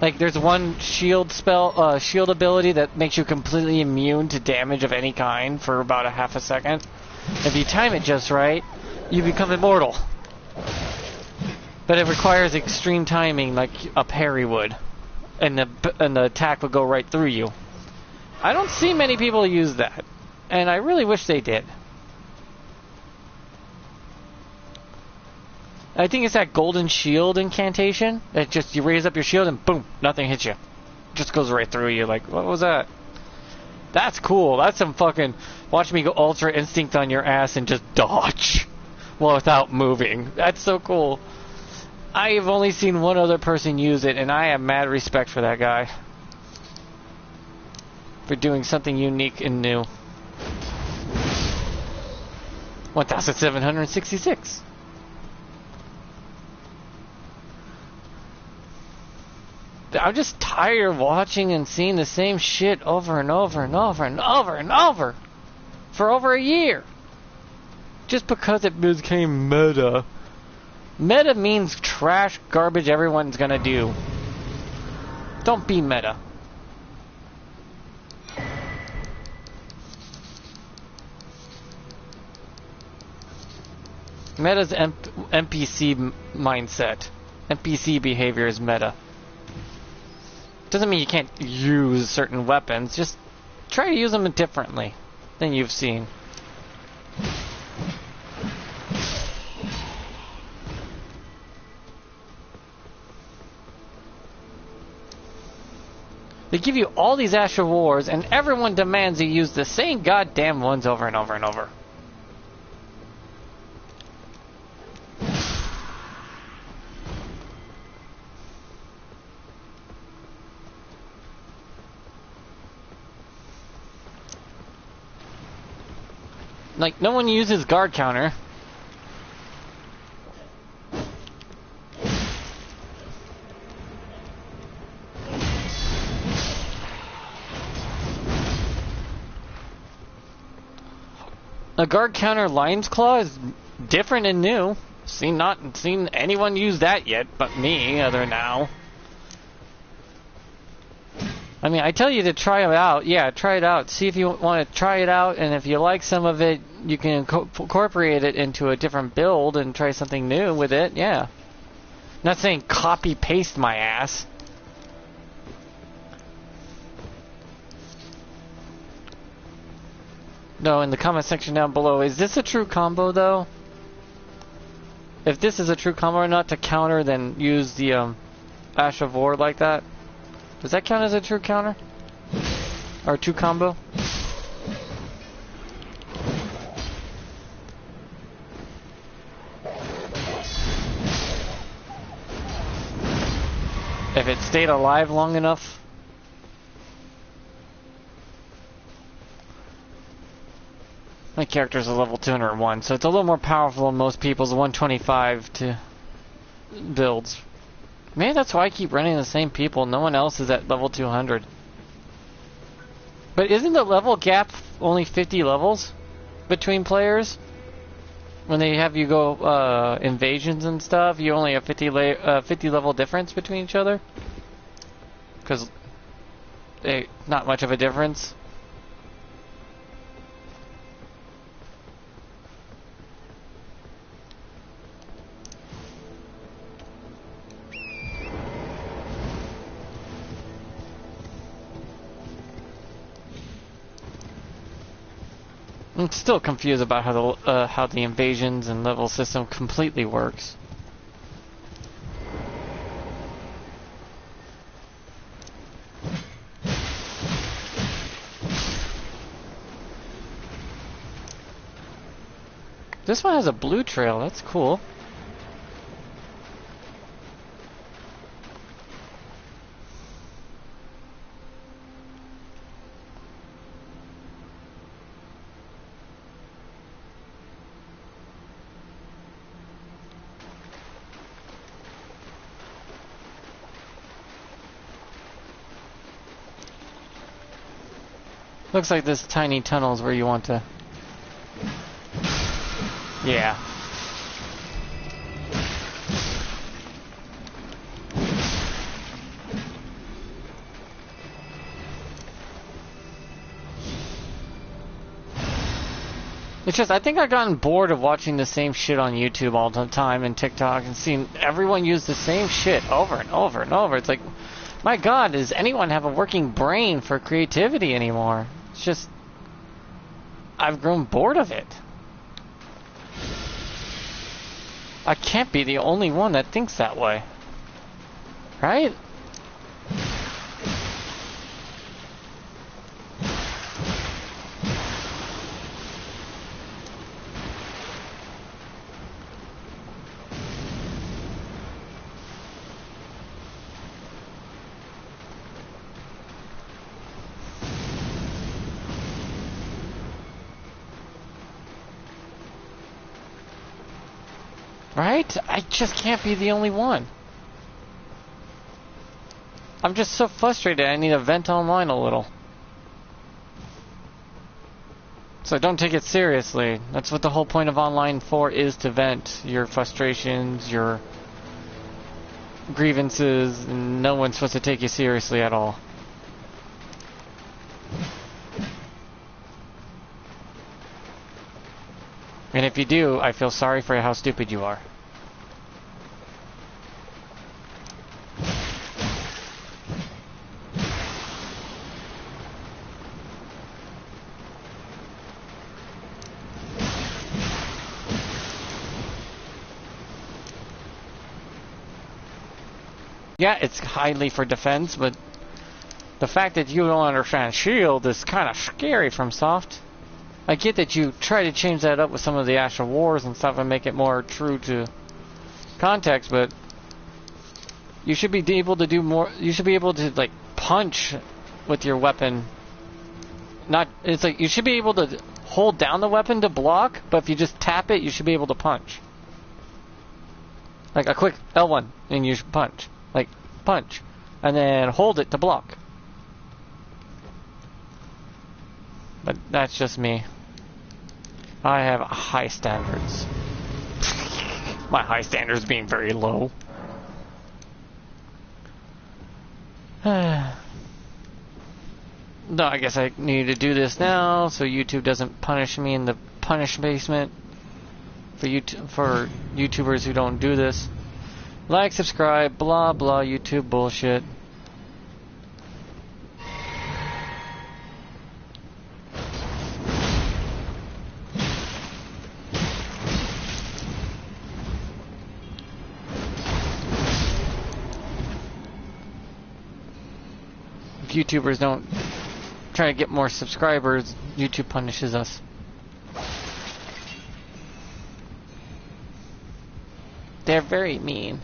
Like there's one shield spell, shield ability that makes you completely immune to damage of any kind for about a half a second. If you time it just right, you become immortal. But it requires extreme timing, like a parry would, and the attack would go right through you. I don't see many people use that, and I really wish they did. I think it's that golden shield incantation. That just, you raise up your shield and boom, nothing hits you. It just goes right through you. Like, what was that? That's cool. That's some fucking... Watch me go Ultra Instinct on your ass and just dodge. Well, without moving. That's so cool. I have only seen one other person use it, and I have mad respect for that guy. For doing something unique and new. 1766. I'm just tired of watching and seeing the same shit over and over and over and over and over for over a year. Just because it became meta. Meta means trash, garbage everyone's gonna do. Don't be meta. Meta's NPC mindset. NPC behavior is meta. Doesn't mean you can't use certain weapons, just try to use them differently than you've seen. They give you all these Ash of Wars, and everyone demands you use the same goddamn ones over and over and over. Like, no one uses guard counter. A guard counter Lion's Claw is different and new. Not seen anyone use that yet, but me, other now. I mean, I tell you to try it out. Yeah, try it out. See if you want to try it out, and if you like some of it, you can incorporate it into a different build and try something new with it. Yeah. Not saying copy-paste my ass. No, in the comment section down below, is this a true combo, though? If this is a true combo or not to counter, then use the Ash of War like that. Does that count as a true counter? Or a true combo? If it stayed alive long enough? My character's a level 201, so it's a little more powerful than most people's 125 to builds. Maybe that's why I keep running the same people. No one else is at level 200. But isn't the level gap only 50 levels between players? When they have you go invasions and stuff, you only have 50 level difference between each other? Because not much of a difference. I'm still confused about how the invasions and level system completely works. This one has a blue trail, that's cool. Looks like this tiny tunnel is where you want to Yeah. It's just, I think I've gotten bored of watching the same shit on YouTube all the time and TikTok and seeing everyone use the same shit over and over and over. It's like, my God, does anyone have a working brain for creativity anymore? It's just, I've grown bored of it. I can't be the only one that thinks that way. Right? Right? I just can't be the only one. I'm just so frustrated I need to vent online a little. So don't take it seriously. That's what the whole point of online for is, to vent your frustrations, your grievances, and no one's supposed to take you seriously at all. And if you do, I feel sorry for how stupid you are. Yeah, it's highly for defense, but the fact that you don't understand shield is kind of scary from Soft. I get that you try to change that up with some of the Astral Wars and stuff and make it more true to context, but you should be able to do more. You should be able to, like, punch with your weapon. It's like you should be able to hold down the weapon to block, but if you just tap it, you should be able to punch. Like a quick L1 and you should punch. Like, punch. And then hold it to block. But that's just me. I have high standards. My high standards being very low. No, I guess I need to do this now so YouTube doesn't punish me in the punish basement. For YouTubers who don't do this. Like, subscribe, blah blah YouTube bullshit. YouTubers don't try to get more subscribers, YouTube punishes us. They're very mean.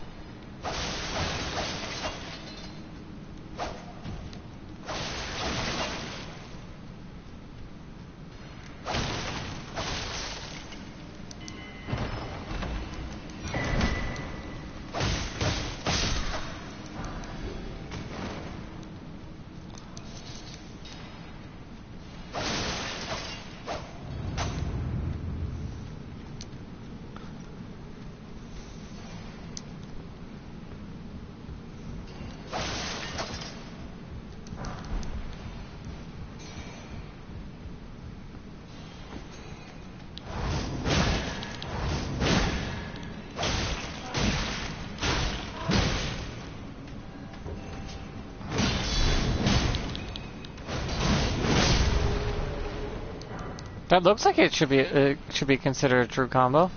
That looks like it should be considered a true combo.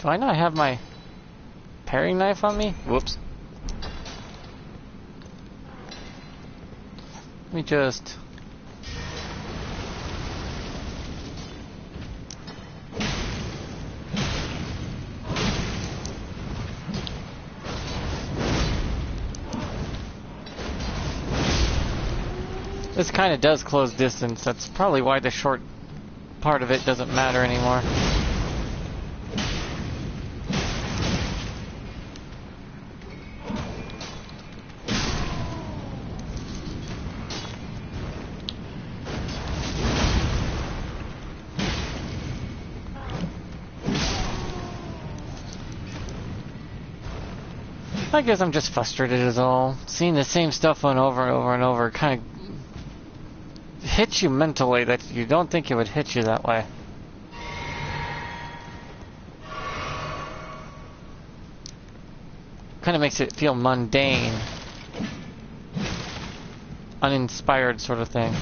Do I not have my paring knife on me? Whoops. Let me just... This kind of does close distance. That's probably why the short part of it doesn't matter anymore. I guess I'm just frustrated is all. Seeing the same stuff over and over and over kind of hits you mentally that you don't think it would hit you that way. Kind of makes it feel mundane. Uninspired sort of thing.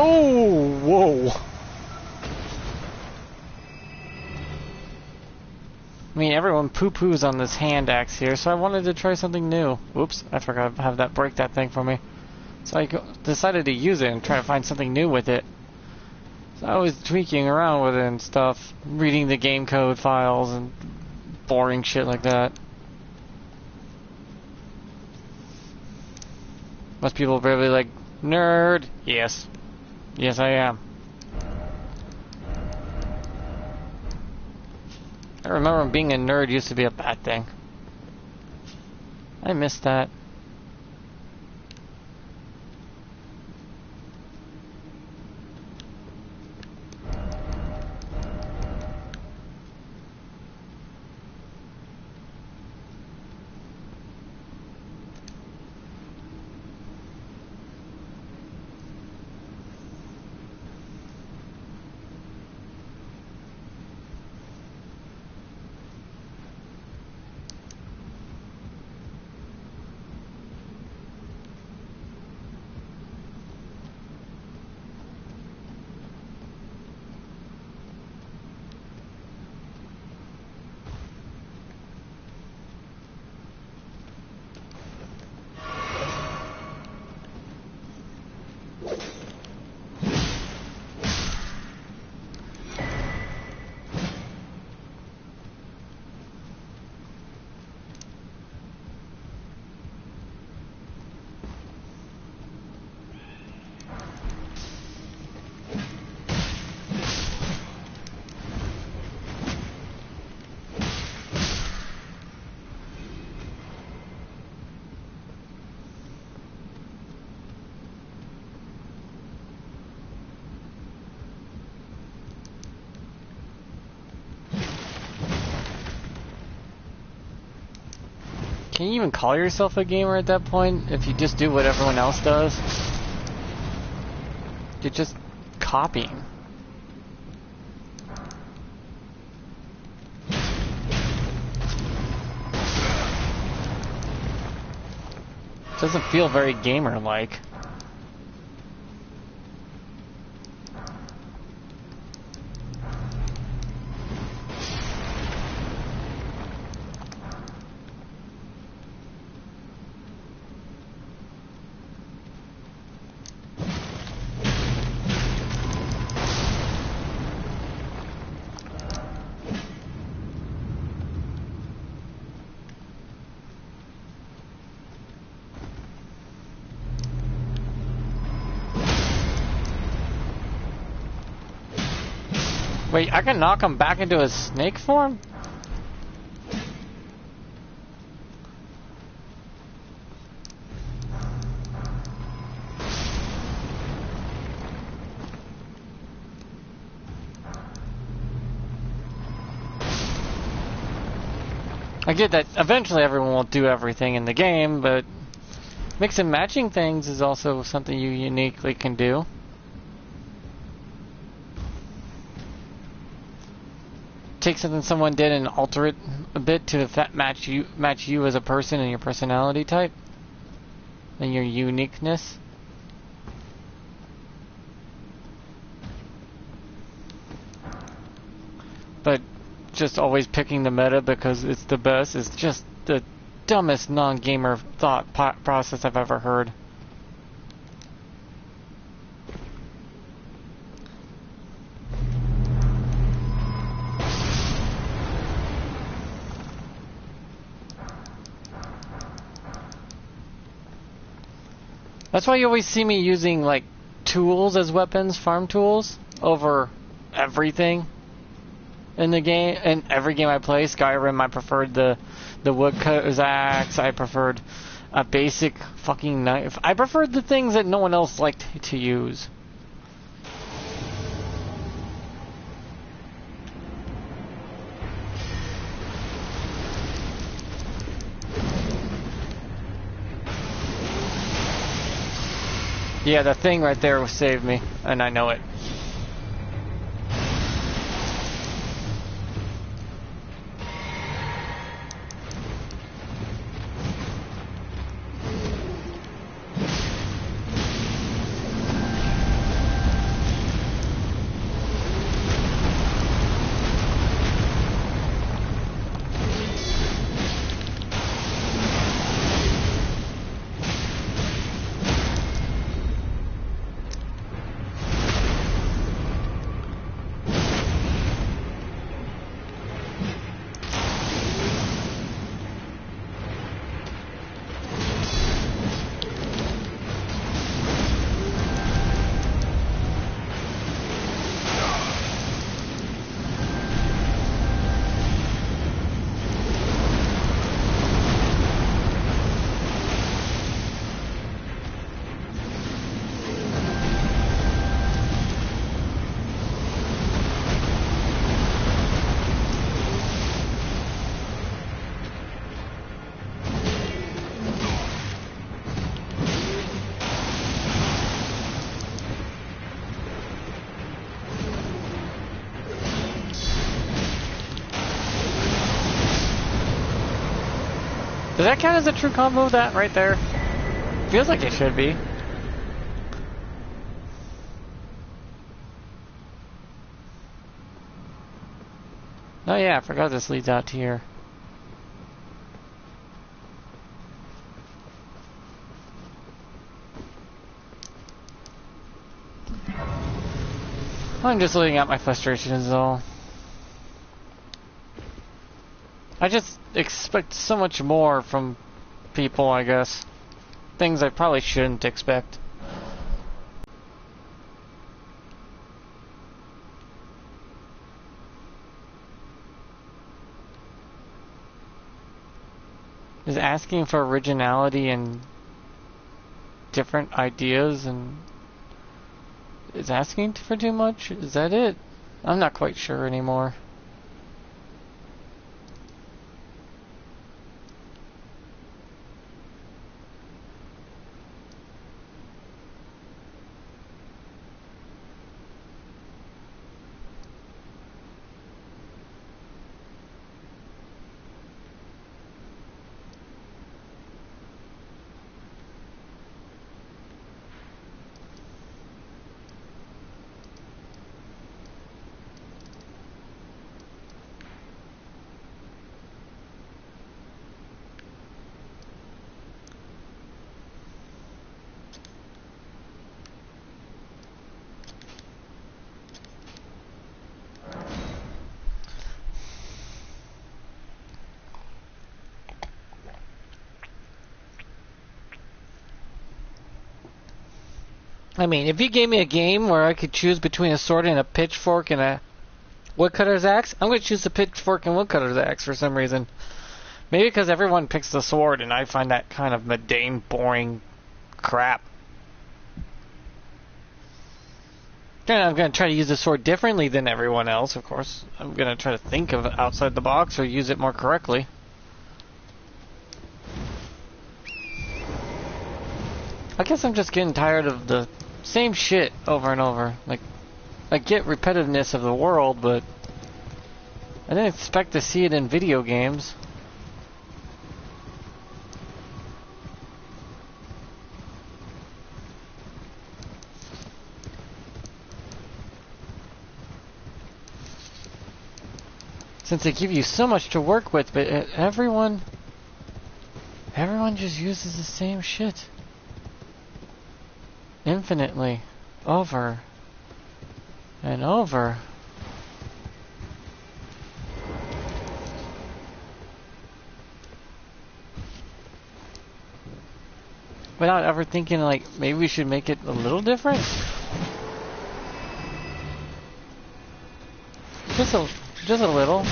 Oh, whoa. I mean, everyone poo-poos on this hand axe here, so I wanted to try something new. Whoops, I forgot to have that break that thing for me. So I decided to use it and try to find something new with it. So I was tweaking around with it and stuff, reading the game code files and boring shit like that. Most people are probably like, nerd. Yes. Yes, I am. I remember being a nerd used to be a bad thing. I miss that. Can you even call yourself a gamer at that point if you just do what everyone else does? You're just copying. Doesn't feel very gamer-like. Wait, I can knock him back into his snake form? I get that eventually everyone will do everything in the game, but mix and matching things is also something you uniquely can do. Take something someone did and alter it a bit to match you as a person and your personality type and your uniqueness. But just always picking the meta because it's the best is just the dumbest non-gamer thought process I've ever heard. That's why you always see me using like tools as weapons, farm tools, over everything in the game. In every game I play, Skyrim, I preferred the woodcutter's axe. I preferred a basic fucking knife. I preferred the things that no one else liked to use. Yeah, the thing right there will save me, and I know it. Does that count as a true combo, that right there? Feels like it should be. Oh yeah, I forgot this leads out to here. I'm just letting out my frustrations all. I just expect so much more from people, I guess. Things I probably shouldn't expect. Is asking for originality and different ideas and is asking for too much? Is that it? I'm not quite sure anymore. I mean, if you gave me a game where I could choose between a sword and a pitchfork and a woodcutter's axe, I'm going to choose the pitchfork and woodcutter's axe for some reason. Maybe because everyone picks the sword and I find that kind of mundane, boring crap. And I'm going to try to use the sword differently than everyone else, of course. I'm going to try to think of outside the box or use it more correctly. I guess I'm just getting tired of the same shit over and over. Like, I get repetitiveness of the world, but I didn't expect to see it in video games. Since they give you so much to work with, but everyone just uses the same shit. Infinitely. Over. And over. Without ever thinking, like, maybe we should make it a little different? Just a little.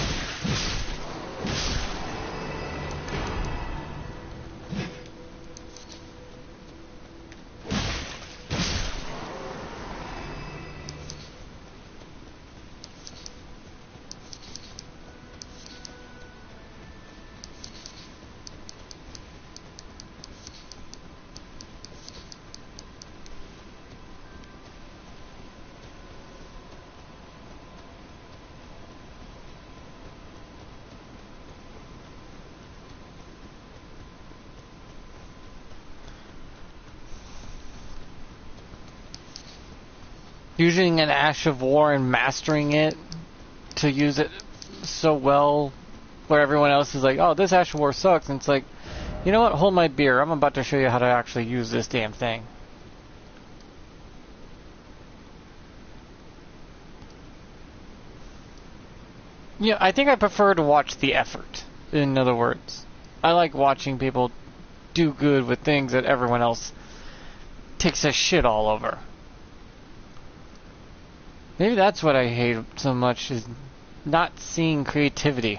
Using an Ash of War and mastering it to use it so well, where everyone else is like, oh, this Ash of War sucks, and it's like, you know what, hold my beer, I'm about to show you how to actually use this damn thing. Yeah, I think I prefer to watch the effort, in other words. I like watching people do good with things that everyone else takes a shit all over. Maybe that's what I hate so much, is not seeing creativity.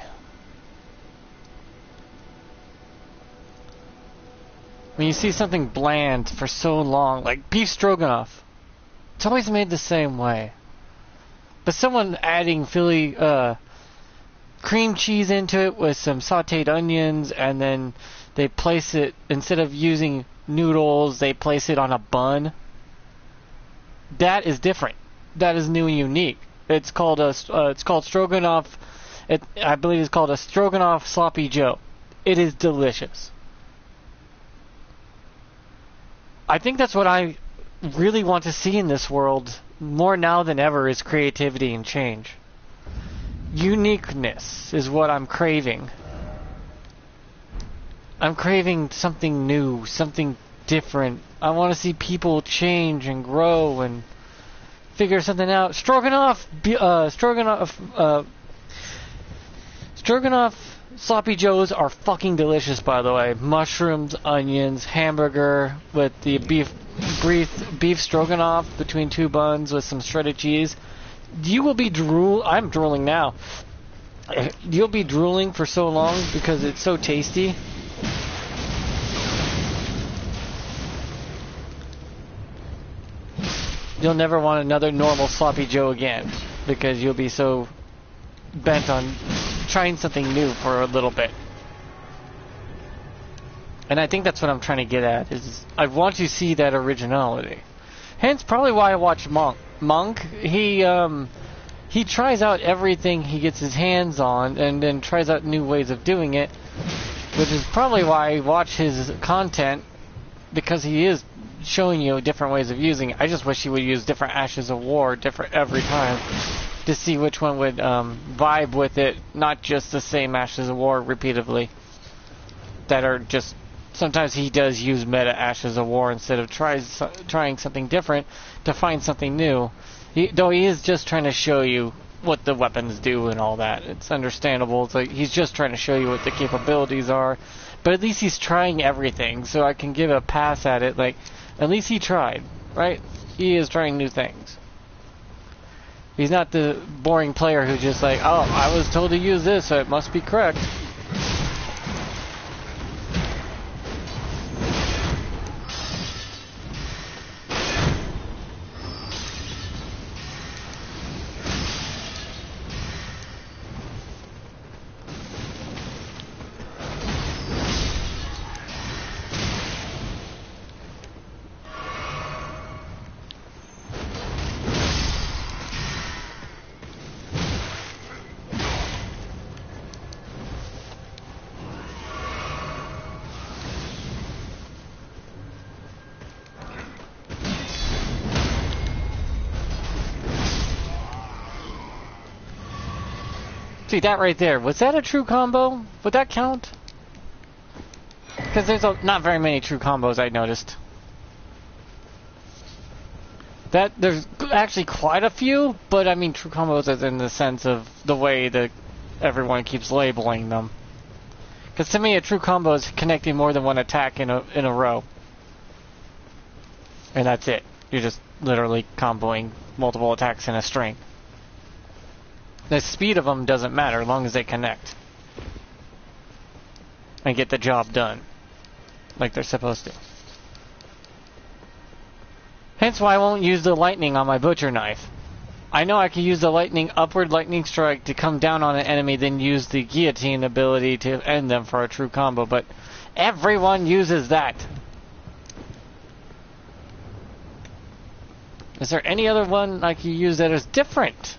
When you see something bland for so long, like beef stroganoff, it's always made the same way. But someone adding Philly cream cheese into it with some sauteed onions, and then they place it, instead of using noodles, they place it on a bun. That is different. That is new and unique. It's called stroganoff. I believe it's called a stroganoff sloppy Joe. It is delicious. I think that's what I really want to see in this world more now than ever, is creativity and change. Uniqueness is what I'm craving. I'm craving something new, something different. I want to see people change and grow and figure something out. Stroganoff sloppy joes are fucking delicious, by the way. Mushrooms, onions, hamburger with the beef stroganoff between two buns with some shredded cheese. You will be I'm drooling now. You'll be drooling for so long because it's so tasty. You'll never want another normal sloppy joe again, because you'll be so bent on trying something new for a little bit. And I think that's what I'm trying to get at, is I want to see that originality. Hence probably why I watch Monk. He tries out everything he gets his hands on, and then tries out new ways of doing it, which is probably why I watch his content, because he is showing you different ways of using it. I just wish he would use different Ashes of War different every time to see which one would vibe with it, not just the same Ashes of War repeatedly. That are just, sometimes he does use meta Ashes of War instead of trying something different to find something new. Though he is just trying to show you what the weapons do and all that. It's understandable. It's like he's just trying to show you what the capabilities are. But at least he's trying everything, so I can give a pass at it. Like, at least he tried, right? He is trying new things. He's not the boring player who's just like, oh, I was told to use this, so it must be correct. See, that right there, was that a true combo? Would that count? Because there's not very many true combos I noticed. There's actually quite a few, but I mean true combos as in the sense of the way that everyone keeps labeling them. Because to me, a true combo is connecting more than one attack in a row. And that's it. You're just literally comboing multiple attacks in a string. The speed of them doesn't matter as long as they connect. And get the job done. Like they're supposed to. Hence why I won't use the lightning on my butcher knife. I know I can use the upward lightning strike to come down on an enemy, then use the guillotine ability to end them for a true combo, but everyone uses that. Is there any other one I can use that is different?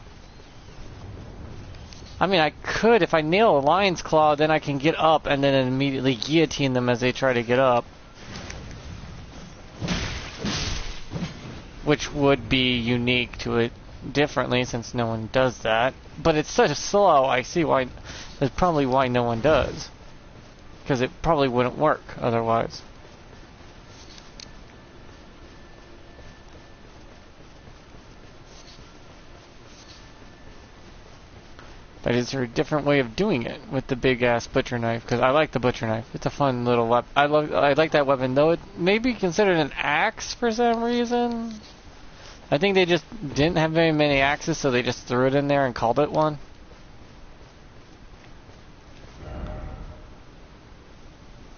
I mean, I could, if I nail a lion's claw, then I can get up and then immediately guillotine them as they try to get up. Which would be unique to it differently, since no one does that. But it's such slow, I see why, that's probably why no one does. Because it probably wouldn't work otherwise. But is there a different way of doing it with the big ass butcher knife? Because I like the butcher knife. It's a fun little weapon. I like that weapon, though it may be considered an axe for some reason. I think they just didn't have very many axes, so they just threw it in there and called it one.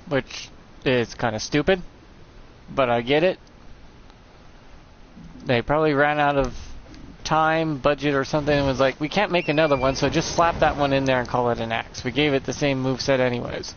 Which is kind of stupid, but I get it. They probably ran out of time, budget, or something, and was like, we can't make another one, so just slap that one in there and call it an axe. We gave it the same moveset anyways.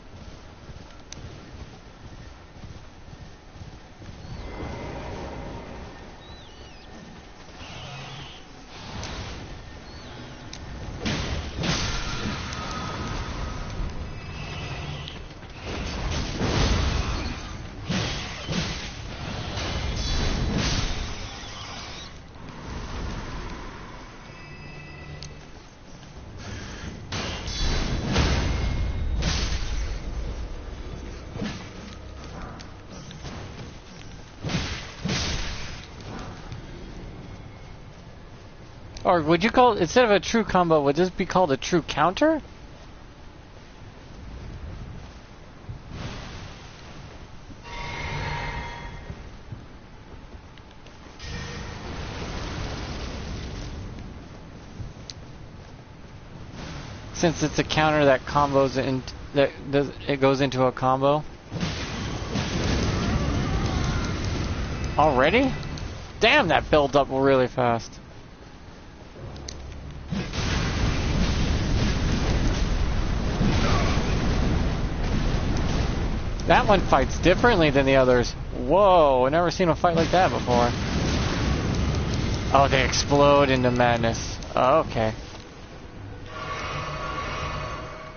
Or would you call, instead of a true combo, would this be called a true counter? Since it's a counter that combos in, it goes into a combo. Already? Damn, that builds up really fast. That one fights differently than the others. Whoa, I've never seen a fight like that before. Oh, they explode into madness. Oh, okay.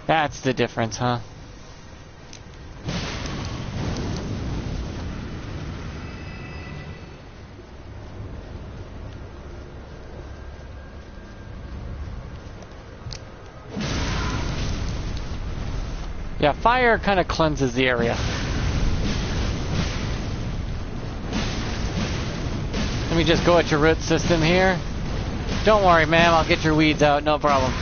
That's the difference, huh? Yeah, fire kind of cleanses the area. Let me just go at your root system here. Don't worry, ma'am, I'll get your weeds out, no problem.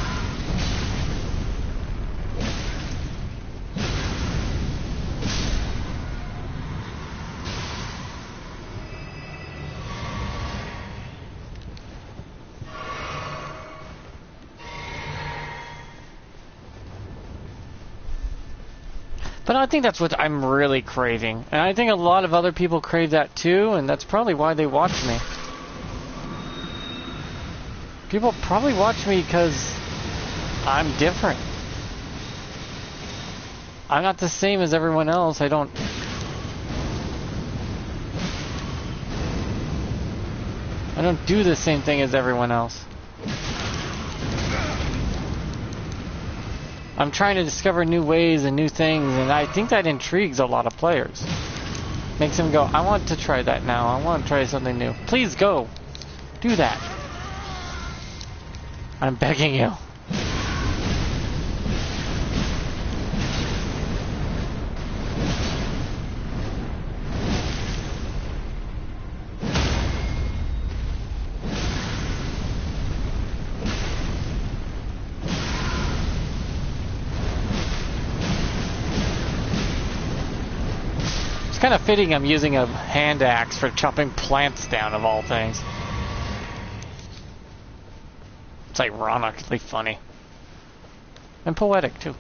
But I think that's what I'm really craving. And I think a lot of other people crave that too, and that's probably why they watch me. People probably watch me because I'm different. I'm not the same as everyone else. I don't do the same thing as everyone else. I'm trying to discover new ways and new things, and I think that intrigues a lot of players. Makes them go, I want to try that now. I want to try something new. Please go. Do that. I'm begging you. Kind of fitting I'm using a hand axe for chopping plants down, of all things. It's ironically funny. And poetic, too.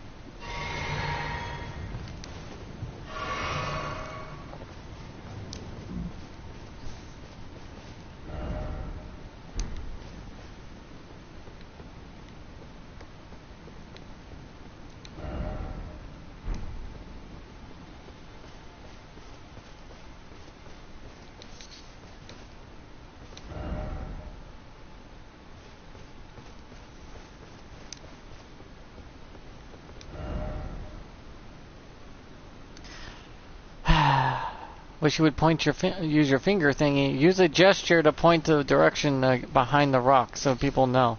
Wish you would point your use your finger thingy. Use a gesture to point the direction behind the rock so people know.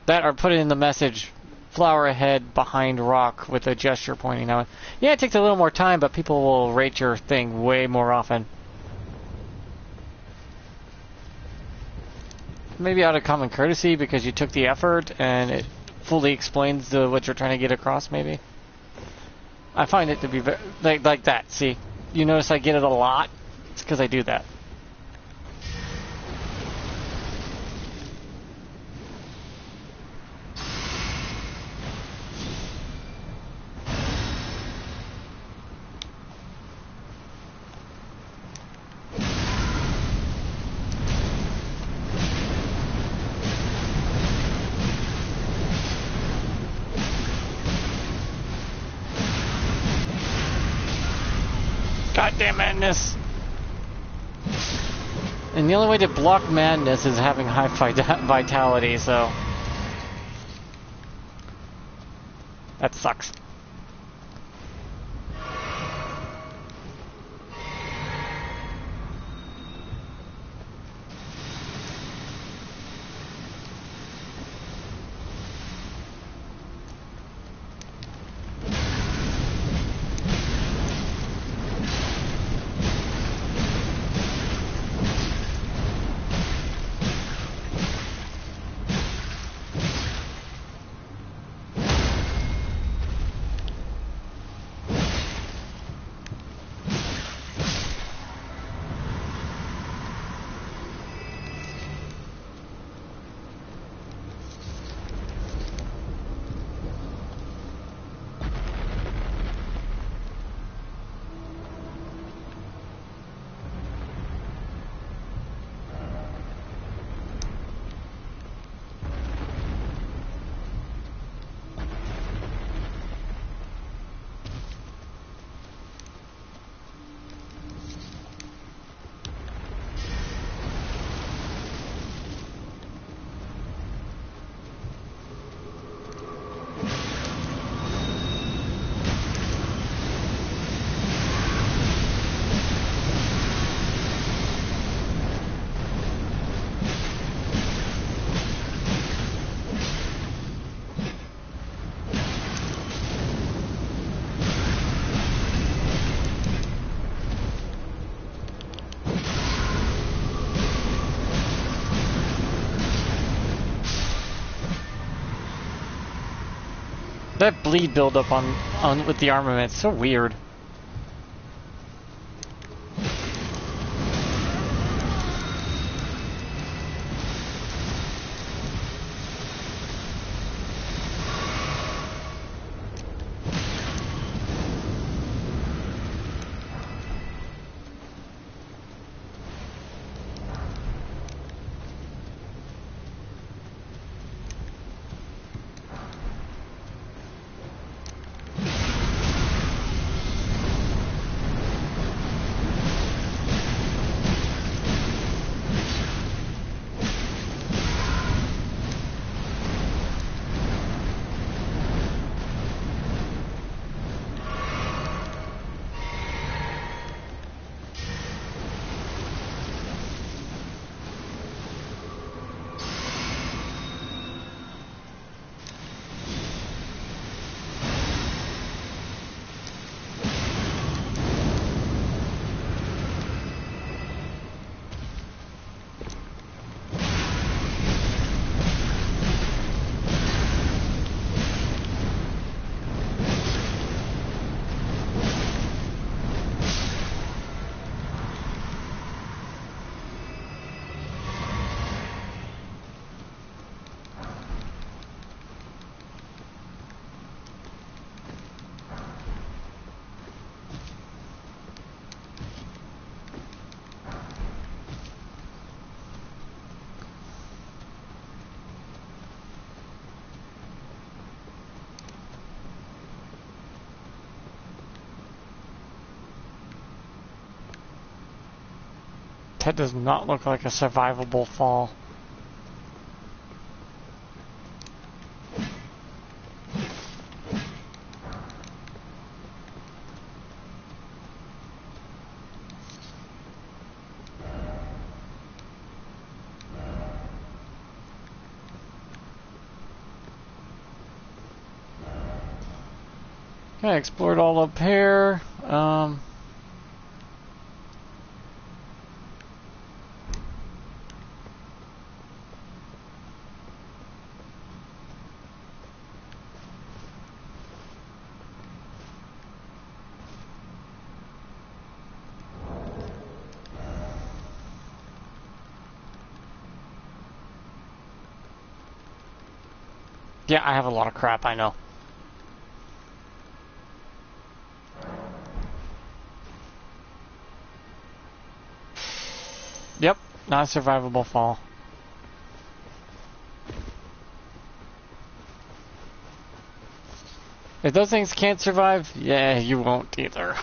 That, or put it in the message. Flower ahead, behind rock, with a gesture pointing out. Yeah, it takes a little more time, but people will rate your thing way more often. Maybe out of common courtesy because you took the effort and it fully explains what you're trying to get across, maybe. I find it to be like that, see? You notice I get it a lot? It's because I do that. Goddamn madness! And the only way to block madness is having high vitality, so... that sucks. That bleed buildup on with the armament, it's so weird. That does not look like a survivable fall. Okay, I explored all up here. Yeah, I have a lot of crap, I know. Yep, not a survivable fall. If those things can't survive, yeah, you won't either.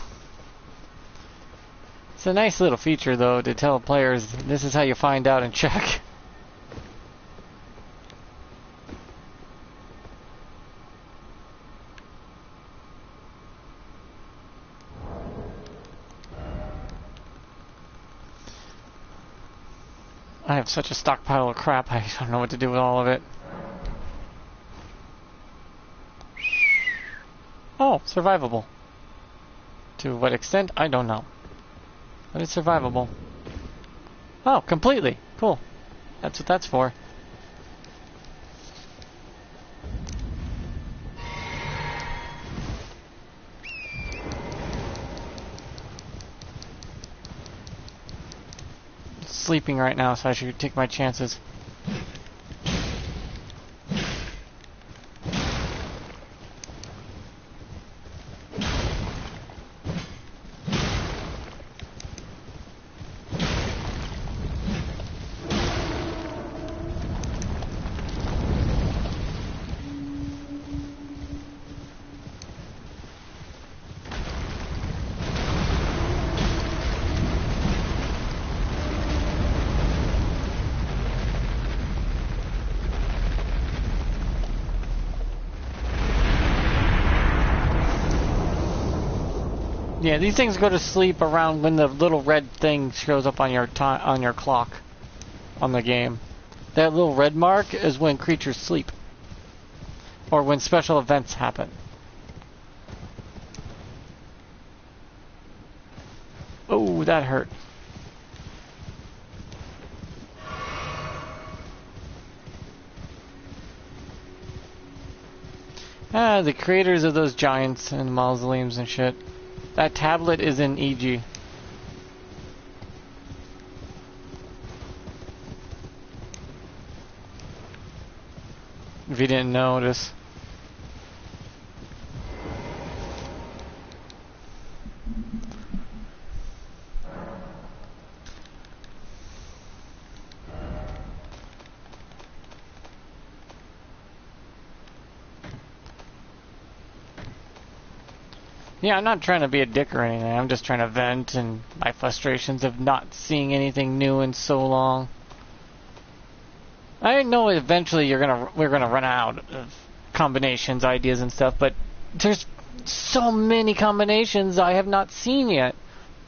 It's a nice little feature, though, to tell players this is how you find out and check. I have such a stockpile of crap, I don't know what to do with all of it. Oh, survivable. To what extent, I don't know. But it's survivable. Oh, completely. Cool. That's what that's for. Sleeping right now, so I should take my chances. Yeah, these things go to sleep around when the little red thing shows up on your clock on the game. That little red mark is when creatures sleep, or when special events happen. Oh, that hurt. Ah, the creators of those giants and mausoleums and shit. That tablet is in EG. If you didn't notice. Yeah, I'm not trying to be a dick or anything. I'm just trying to vent and my frustrations of not seeing anything new in so long. I know eventually we're gonna run out of combinations, ideas, and stuff, but there's so many combinations I have not seen yet.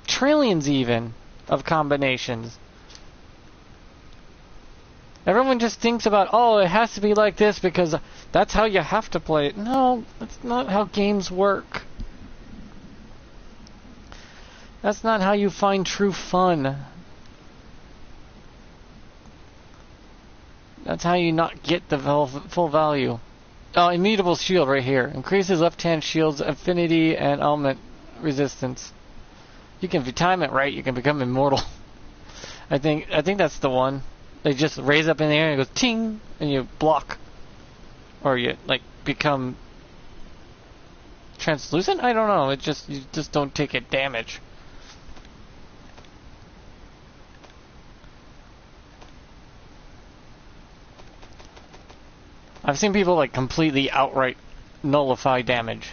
Trillions even of combinations. Everyone just thinks about, oh, it has to be like this because that's how you have to play it. No, that's not how games work. That's not how you find true fun. That's how you not get the full value. Oh, immutable shield right here. Increases left-hand shield's affinity and element resistance. You can, if you time it right, you can become immortal. I think that's the one. They just raise up in the air and it goes ting, and you block, or you like become translucent. I don't know. You just don't take it damage. I've seen people like completely outright nullify damage.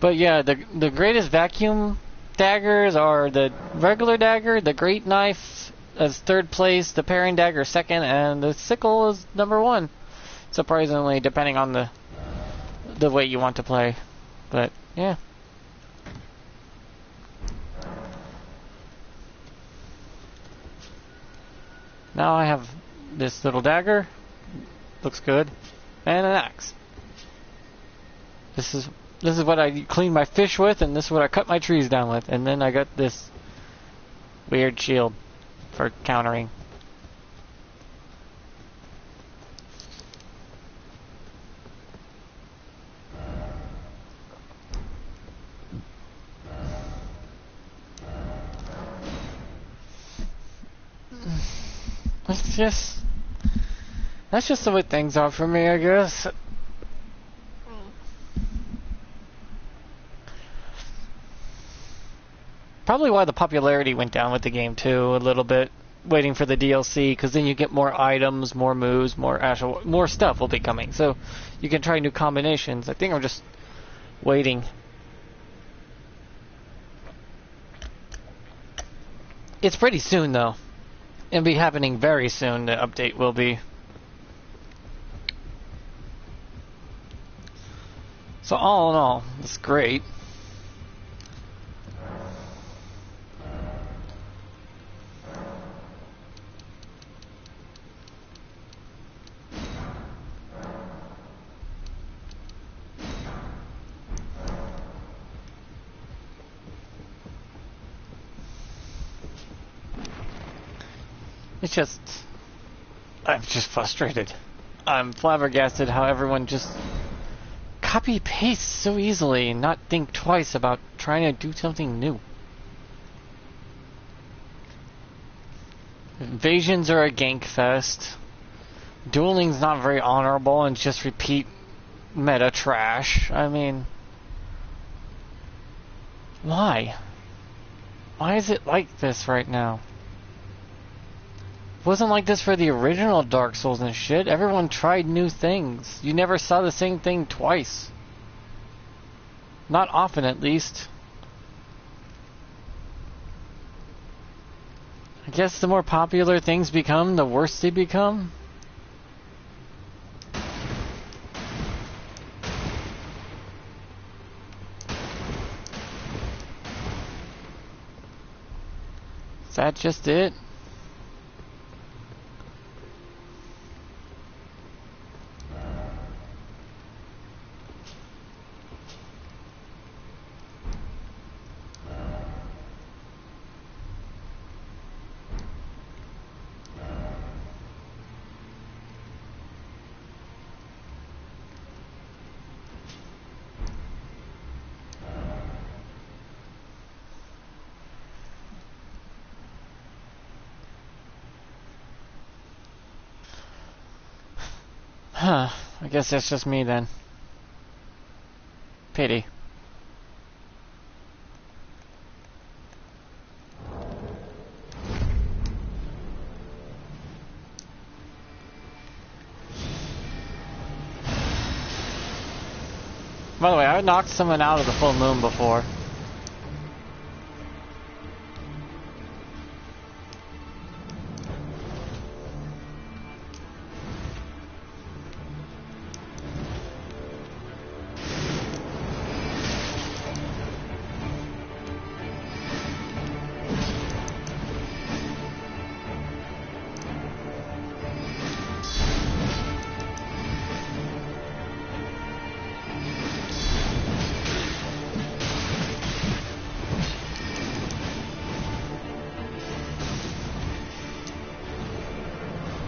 But yeah, the greatest vacuum daggers are the regular dagger, the great knife as third place, the paring dagger second, and the sickle is number one. Surprisingly, depending on the way you want to play. But yeah. Now I have this little dagger. Looks good. And an axe. This is what I clean my fish with, and this is what I cut my trees down with. And then I got this weird shield for countering. That's just the way things are for me, I guess. Probably why the popularity went down with the game too, a little bit. Waiting for the DLC, because then you get more items, more moves, more stuff will be coming. So you can try new combinations. I think I'm just waiting. It's pretty soon though. It'll be happening very soon, the update will be. So all in all, it's great. I'm just frustrated. I'm flabbergasted how everyone just copy-paste so easily and not think twice about trying to do something new. Invasions are a gank fest. Dueling's not very honorable and just repeat meta trash. I mean, why? Why is it like this right now? It wasn't like this for the original Dark Souls and shit. Everyone tried new things. You never saw the same thing twice. Not often, at least. I guess the more popular things become, the worse they become. Is that just it? Huh. I guess that's just me then. Pity. By the way, I knocked someone out of the full moon before.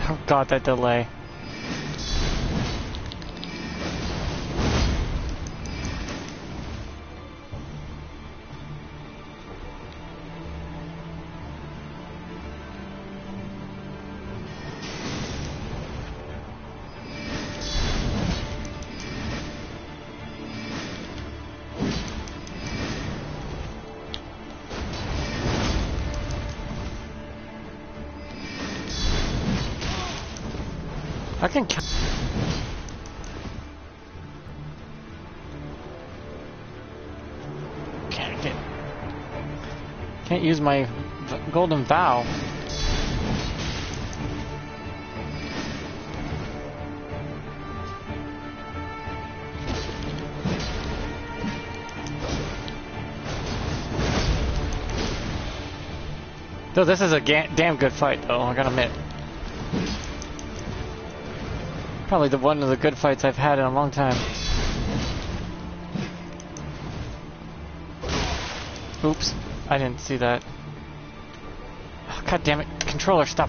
Oh god, that delay. I can count. Can't use my golden vow. Though this is a damn good fight, though, I gotta admit. Probably one of the good fights I've had in a long time. Oops, I didn't see that. Oh, God damn it, controller, stop.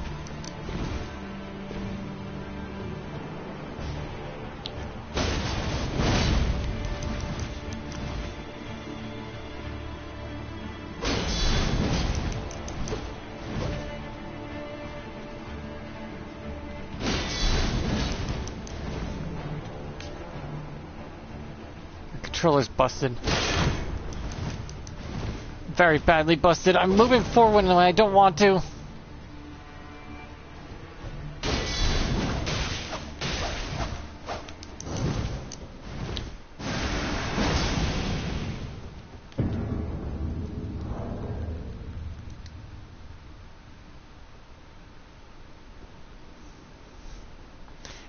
Controller's busted. Very badly busted. I'm moving forward when I don't want to.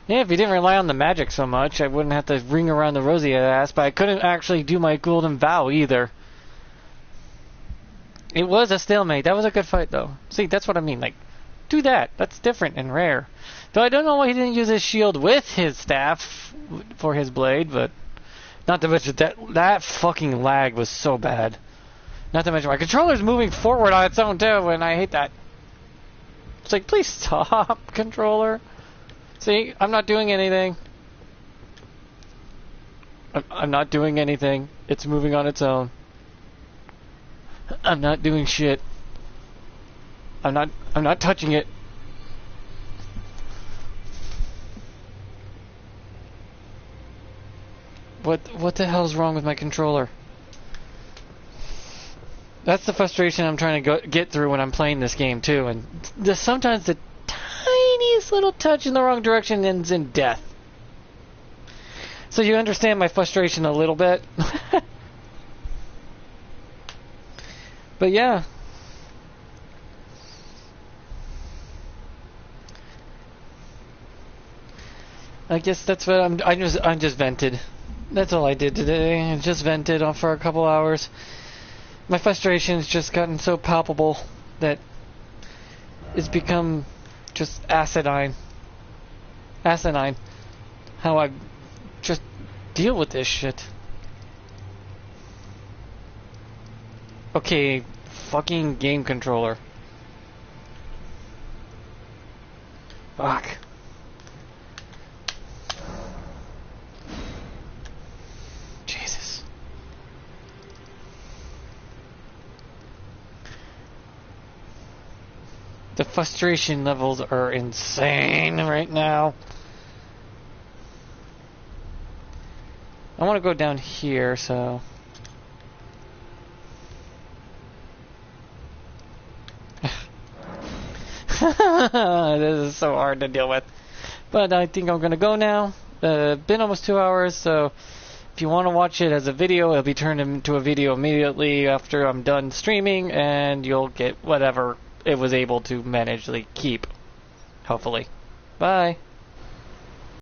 Yeah, if you didn't rely on the magic so much, I wouldn't have to ring around the rosy ass, but I couldn't actually do my golden vow either. It was a stalemate. That was a good fight, though. See, that's what I mean. Like, do that. That's different and rare. Though I don't know why he didn't use his shield with his staff for his blade, but... Not to mention, that fucking lag was so bad. Not to mention, my controller's moving forward on its own, too, and I hate that. It's like, please stop, controller. See, I'm not doing anything. I'm not doing anything. It's moving on its own. I'm not doing shit. I'm not touching it. What the hell's wrong with my controller? That's the frustration I'm trying to get through when I'm playing this game too, and sometimes the tiniest little touch in the wrong direction ends in death. So you understand my frustration a little bit. But yeah. I guess that's what I just vented. That's all I did today. I just vented for a couple hours. My frustration's just gotten so palpable that it's become just asinine. Asinine. How I just deal with this shit. Okay, fucking game controller. Fuck. Jesus. The frustration levels are insane right now. I want to go down here, so... This is so hard to deal with. But I think I'm going to go now. Been almost 2 hours, so if you want to watch it as a video, it'll be turned into a video immediately after I'm done streaming, and you'll get whatever it was able to manage to keep. Hopefully. Bye.